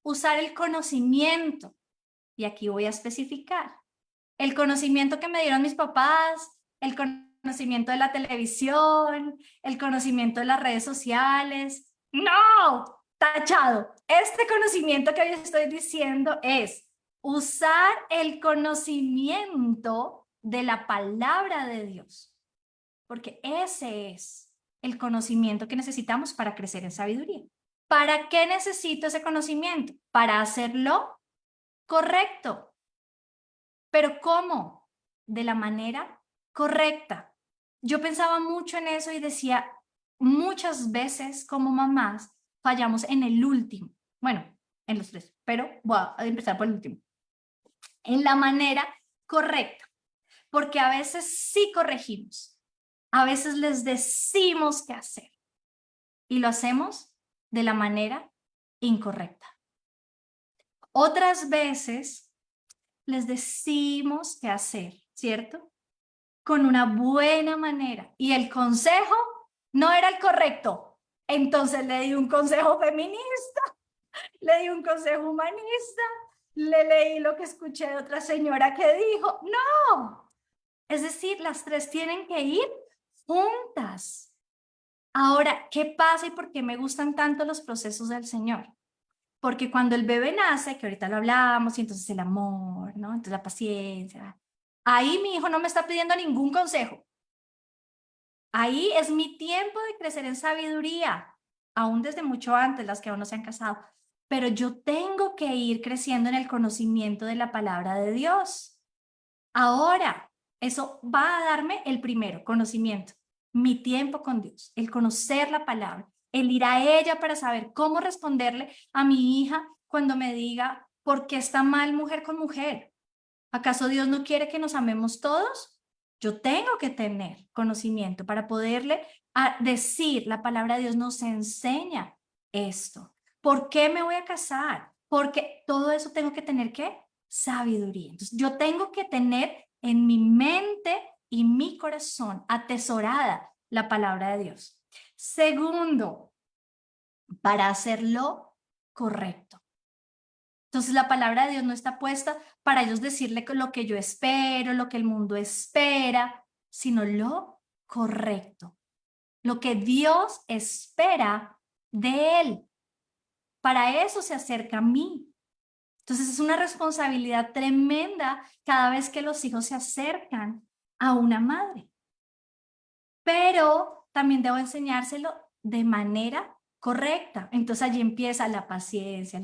Usar el conocimiento, y aquí voy a especificar. El conocimiento que me dieron mis papás, el conocimiento de la televisión, el conocimiento de las redes sociales. ¡No! Tachado. Este conocimiento que hoy estoy diciendo es usar el conocimiento de la palabra de Dios, porque ese es el conocimiento que necesitamos para crecer en sabiduría. ¿Para qué necesito ese conocimiento? Para hacerlo correcto. ¿Pero cómo? De la manera correcta. Yo pensaba mucho en eso y decía, muchas veces como mamás fallamos en el último. Bueno, en los tres, pero voy a empezar por el último. En la manera correcta. Porque a veces sí corregimos. A veces les decimos qué hacer. Y lo hacemos de la manera incorrecta. Otras veces les decimos qué hacer, ¿cierto? Con una buena manera. Y el consejo no era el correcto. Entonces le di un consejo feminista, le di un consejo humanista, le leí lo que escuché de otra señora que dijo, no. Es decir, las tres tienen que ir juntas. Ahora, ¿qué pasa y por qué me gustan tanto los procesos del Señor? Porque cuando el bebé nace, que ahorita lo hablamos, y entonces el amor, ¿no? Entonces la paciencia. Ahí mi hijo no me está pidiendo ningún consejo. Ahí es mi tiempo de crecer en sabiduría, aún desde mucho antes, las que aún no se han casado. Pero yo tengo que ir creciendo en el conocimiento de la palabra de Dios. Ahora, eso va a darme el primero, conocimiento. Mi tiempo con Dios, el conocer la palabra, el ir a ella para saber cómo responderle a mi hija cuando me diga, ¿Por qué está mal mujer con mujer? ¿Acaso Dios no quiere que nos amemos todos? Yo tengo que tener conocimiento para poderle decir, la palabra de Dios nos enseña esto. ¿Por qué me voy a casar? Porque todo eso tengo que tener, ¿qué? Sabiduría. Entonces, yo tengo que tener en mi mente y mi corazón atesorada la palabra de Dios. Segundo, para hacerlo correcto. Entonces la palabra de Dios no está puesta para ellos decirle lo que yo espero, lo que el mundo espera, sino lo correcto, lo que Dios espera de él. Para eso se acerca a mí. Entonces es una responsabilidad tremenda cada vez que los hijos se acercan a una madre. Pero también debo enseñárselo de manera correcta. Entonces allí empieza la paciencia,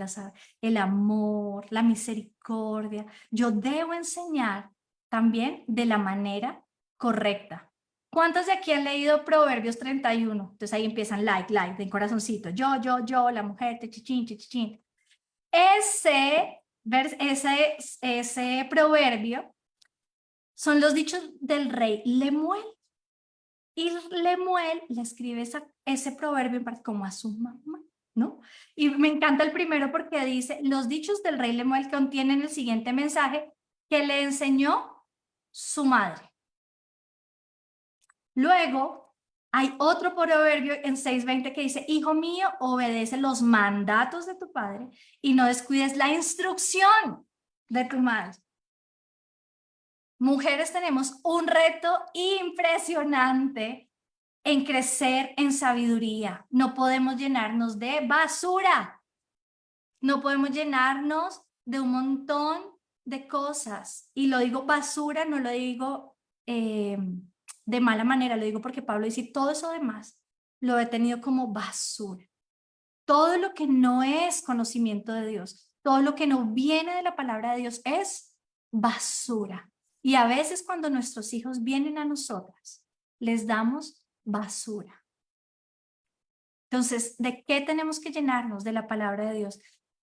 el amor, la misericordia. Yo debo enseñar también de la manera correcta. ¿Cuántos de aquí han leído Proverbios 31? Entonces ahí empiezan like, de corazoncito. Yo, la mujer, chichín, chichín. Ese proverbio son los dichos del rey Lemuel. Y Lemuel le escribe ese proverbio como a su mamá, ¿no? Y me encanta el primero porque dice, los dichos del rey Lemuel contienen el siguiente mensaje que le enseñó su madre. Luego, hay otro proverbio en 6:20 que dice, hijo mío, obedece los mandatos de tu padre y no descuides la instrucción de tu madre. Mujeres tenemos un reto impresionante en crecer en sabiduría. No podemos llenarnos de basura. No podemos llenarnos de un montón de cosas. Y lo digo basura, no lo digo de mala manera, lo digo porque Pablo dice, todo eso demás lo he tenido como basura. Todo lo que no es conocimiento de Dios, todo lo que no viene de la palabra de Dios es basura. Y a veces cuando nuestros hijos vienen a nosotras, les damos basura. Entonces, ¿de qué tenemos que llenarnos? De la palabra de Dios.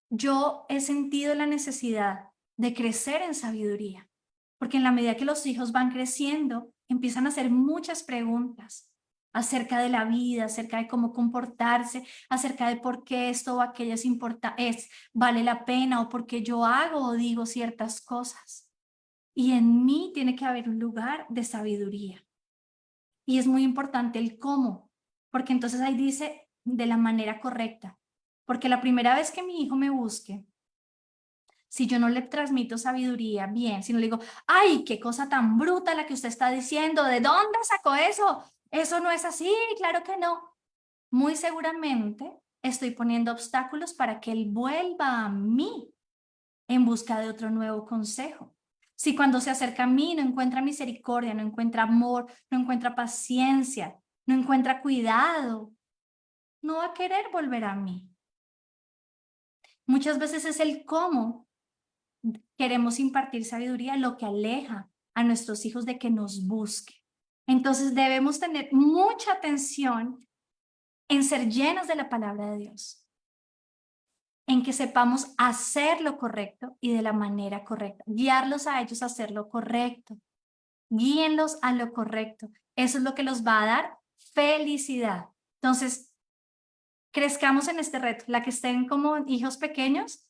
Yo he sentido la necesidad de crecer en sabiduría, porque en la medida que los hijos van creciendo, empiezan a hacer muchas preguntas acerca de la vida, acerca de cómo comportarse, acerca de por qué esto o aquello vale la pena o por qué yo hago o digo ciertas cosas. Y en mí tiene que haber un lugar de sabiduría. Y es muy importante el cómo, porque entonces ahí dice de la manera correcta. Porque la primera vez que mi hijo me busque, si yo no le transmito sabiduría bien, si no le digo, ay, qué cosa tan bruta la que usted está diciendo, ¿de dónde sacó eso? Eso no es así, claro que no. Muy seguramente estoy poniendo obstáculos para que él vuelva a mí en busca de otro nuevo consejo. Si cuando se acerca a mí no encuentra misericordia, no encuentra amor, no encuentra paciencia, no encuentra cuidado, no va a querer volver a mí. Muchas veces es el cómo queremos impartir sabiduría lo que aleja a nuestros hijos de que nos busquen. Entonces debemos tener mucha atención en ser llenos de la palabra de Dios, en que sepamos hacer lo correcto y de la manera correcta, guiarlos a ellos a hacer lo correcto, guíenlos a lo correcto. Eso es lo que los va a dar felicidad. Entonces, crezcamos en este reto. La que estén como hijos pequeños,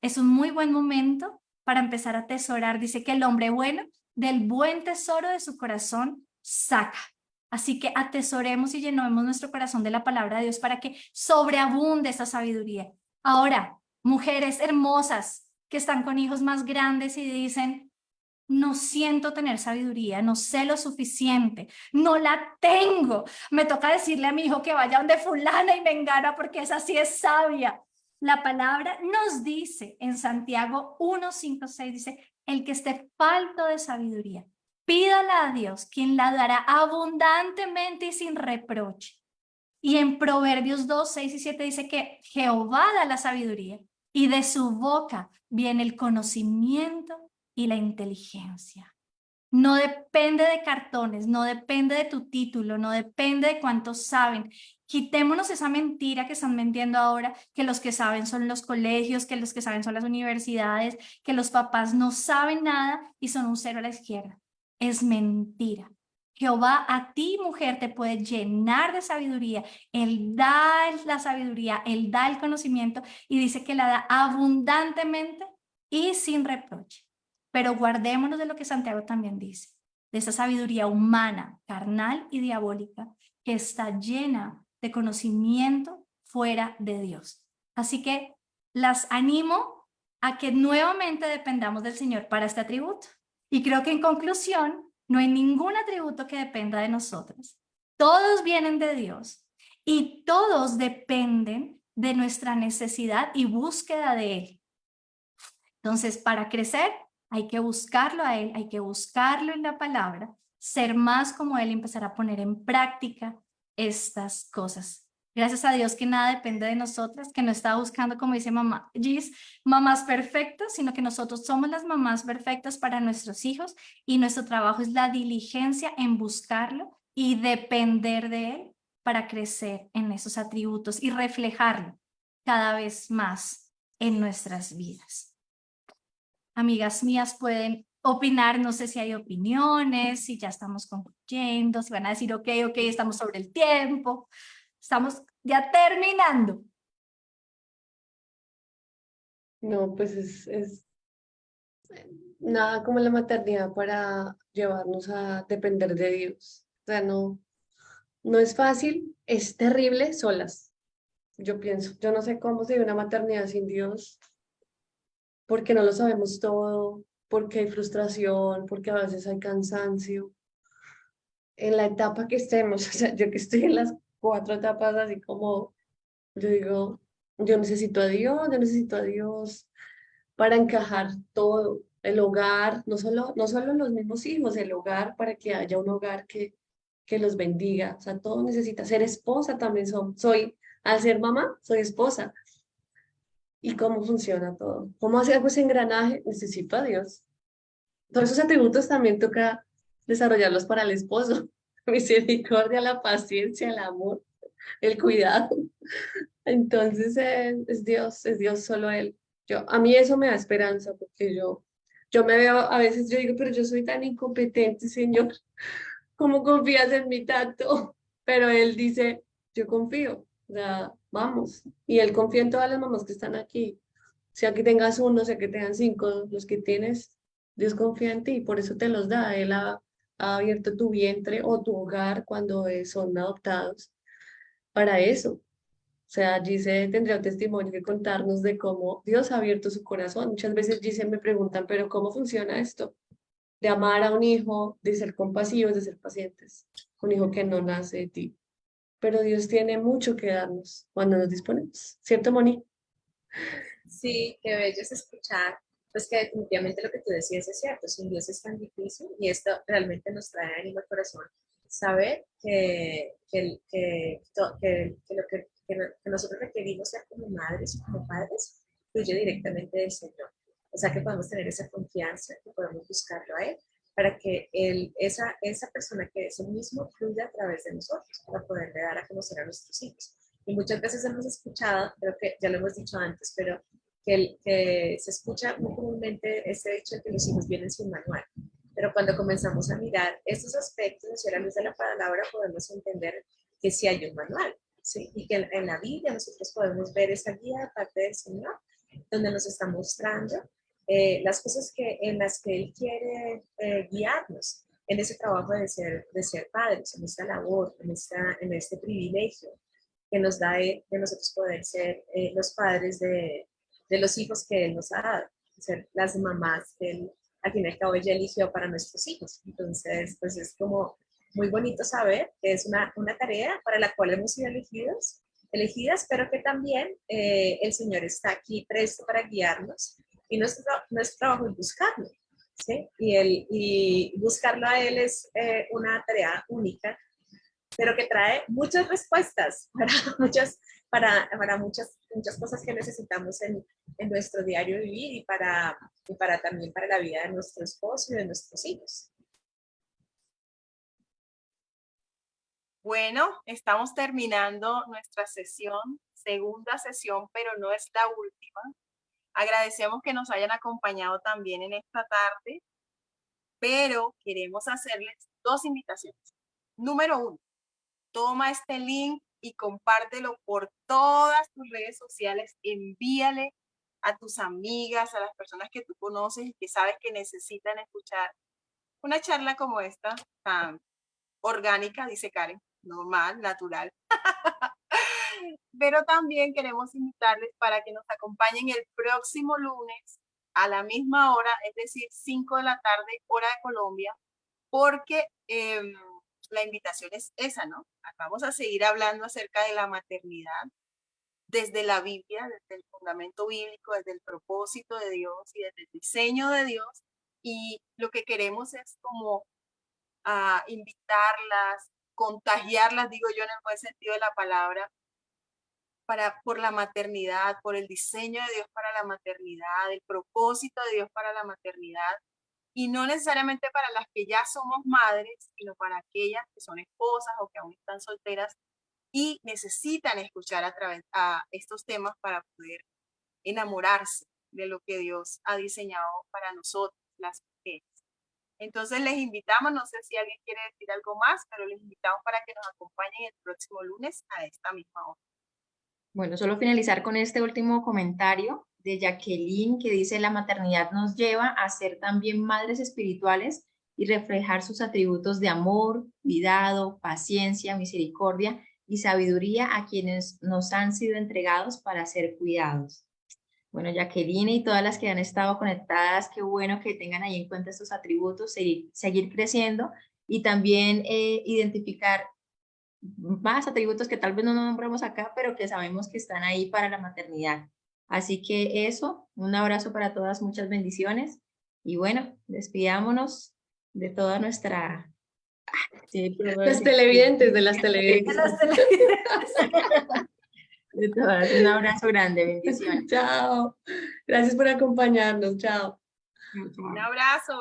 es un muy buen momento para empezar a atesorar. Dice que el hombre bueno del buen tesoro de su corazón saca. Así que atesoremos y llenemos nuestro corazón de la palabra de Dios para que sobreabunde esa sabiduría. Ahora, mujeres hermosas que están con hijos más grandes y dicen, no siento tener sabiduría, no sé lo suficiente, no la tengo. Me toca decirle a mi hijo que vaya donde fulana y mengana porque esa sí es sabia. La palabra nos dice en Santiago 1:5-6, dice, el que esté falto de sabiduría, pídala a Dios, quien la dará abundantemente y sin reproche. Y en Proverbios 2:6-7 dice que Jehová da la sabiduría y de su boca viene el conocimiento y la inteligencia. No depende de cartones, no depende de tu título, no depende de cuántos saben. Quitémonos esa mentira que están vendiendo ahora, que los que saben son los colegios, que los que saben son las universidades, que los papás no saben nada y son un cero a la izquierda. Es mentira. Jehová a ti, mujer, te puede llenar de sabiduría. Él da la sabiduría, Él da el conocimiento y dice que la da abundantemente y sin reproche. Pero guardémonos de lo que Santiago también dice, de esa sabiduría humana, carnal y diabólica, que está llena de conocimiento fuera de Dios. Así que las animo a que nuevamente dependamos del Señor para este atributo. Y creo que en conclusión, no hay ningún atributo que dependa de nosotros. Todos vienen de Dios y todos dependen de nuestra necesidad y búsqueda de Él. Entonces, para crecer, hay que buscarlo a Él, hay que buscarlo en la palabra, ser más como Él y empezar a poner en práctica estas cosas. Gracias a Dios que nada depende de nosotras, que no está buscando, como dice mamá Gis, mamás perfectas, sino que nosotros somos las mamás perfectas para nuestros hijos y nuestro trabajo es la diligencia en buscarlo y depender de Él para crecer en esos atributos y reflejarlo cada vez más en nuestras vidas. Amigas mías pueden opinar, no sé si hay opiniones, si ya estamos concluyendo, si van a decir, ok, estamos sobre el tiempo, estamos ya terminando. No, pues es nada como la maternidad para llevarnos a depender de Dios. O sea, no es fácil, es terrible solas. Yo pienso, yo no sé cómo se ve una maternidad sin Dios, porque no lo sabemos todo, porque hay frustración, porque a veces hay cansancio. En la etapa que estemos, o sea, yo que estoy en las cuatro etapas, así como yo digo, yo necesito a Dios para encajar todo, el hogar, no solo los mismos hijos, el hogar para que haya un hogar que los bendiga, o sea, todo necesita ser esposa también, soy, al ser mamá, soy esposa. ¿Y cómo funciona todo? ¿Cómo hace ese engranaje? Necesito a Dios. Todos esos atributos también toca desarrollarlos para el esposo. Misericordia, la paciencia, el amor, el cuidado. Entonces es Dios solo Él. A mí eso me da esperanza porque yo me veo, a veces yo digo, pero yo soy tan incompetente, Señor, ¿cómo confías en mí tanto? Pero Él dice, yo confío, o sea, vamos. Y Él confía en todas las mamás que están aquí. Sea que tengas uno, sea que tengan cinco, los que tienes, Dios confía en ti y por eso te los da. Él ha abierto tu vientre o tu hogar cuando son adoptados para eso. O sea, Gise tendría un testimonio que contarnos de cómo Dios ha abierto su corazón. Muchas veces Gise me preguntan, pero ¿cómo funciona esto? De amar a un hijo, de ser compasivos, de ser pacientes. Un hijo que no nace de ti. Pero Dios tiene mucho que darnos cuando nos disponemos. ¿Cierto, Moni? Sí, qué bello es escuchar, pues que definitivamente lo que tú decías es cierto, sin Dios es tan difícil y esto realmente nos trae ánimo al corazón. Saber que lo que nosotros requerimos ser como madres o como padres fluye directamente del Señor. O sea que podemos tener esa confianza, que podemos buscarlo a Él, para que esa persona que es el mismo fluya a través de nosotros, para poderle dar a conocer a nuestros hijos. Y muchas veces hemos escuchado, creo que ya lo hemos dicho antes, pero que se escucha muy comúnmente ese hecho de que los hijos vienen sin manual. Pero cuando comenzamos a mirar estos aspectos, a la luz de la palabra, podemos entender que sí hay un manual, ¿sí? Y que en la Biblia nosotros podemos ver esa guía de parte del Señor, donde nos está mostrando las cosas en las que Él quiere guiarnos en ese trabajo de ser padres, en esta labor, en este privilegio que nos da de nosotros poder ser los padres de los hijos que Él nos ha dado, ser las mamás que Él, al fin y al cabo, ella eligió para nuestros hijos. Entonces, pues es como muy bonito saber que es una tarea para la cual hemos sido elegidas, pero que también el Señor está aquí presto para guiarnos y nuestro trabajo es buscarlo, ¿sí? Y buscarlo a Él es una tarea única, pero que trae muchas respuestas para muchas cosas que necesitamos en nuestro diario vivir y para también para la vida de nuestro esposo y de nuestros hijos. Bueno, estamos terminando nuestra sesión, segunda sesión, pero no es la última. Agradecemos que nos hayan acompañado también en esta tarde, pero queremos hacerles dos invitaciones. Número uno, toma este link y compártelo por todas tus redes sociales, envíale a tus amigas, a las personas que tú conoces y que sabes que necesitan escuchar una charla como esta, tan orgánica, dice Karen, normal, natural. Pero también queremos invitarles para que nos acompañen el próximo lunes a la misma hora, es decir, 5 de la tarde, hora de Colombia, porque la invitación es esa, ¿no? Vamos a seguir hablando acerca de la maternidad desde la Biblia, desde el fundamento bíblico, desde el propósito de Dios y desde el diseño de Dios. Y lo que queremos es como invitarlas, contagiarlas, digo yo en el buen sentido de la palabra, por la maternidad, por el diseño de Dios para la maternidad, el propósito de Dios para la maternidad, y no necesariamente para las que ya somos madres, sino para aquellas que son esposas o que aún están solteras y necesitan escuchar a través a estos temas para poder enamorarse de lo que Dios ha diseñado para nosotros, las mujeres. Entonces les invitamos, no sé si alguien quiere decir algo más, pero les invitamos para que nos acompañen el próximo lunes a esta misma hora. Bueno, solo finalizar con este último comentario de Jacqueline que dice: la maternidad nos lleva a ser también madres espirituales y reflejar sus atributos de amor, cuidado, paciencia, misericordia y sabiduría a quienes nos han sido entregados para ser cuidados. Bueno, Jacqueline y todas las que han estado conectadas, qué bueno que tengan ahí en cuenta estos atributos, seguir creciendo y también identificar más atributos que tal vez no nombramos acá, pero que sabemos que están ahí para la maternidad. Así que eso, un abrazo para todas, muchas bendiciones. Y bueno, despidámonos de toda nuestra... Las televidentes, de las De televidentes. las televidentes. De todas, un abrazo grande, bendiciones. Chao. Gracias por acompañarnos. Chao. Un abrazo.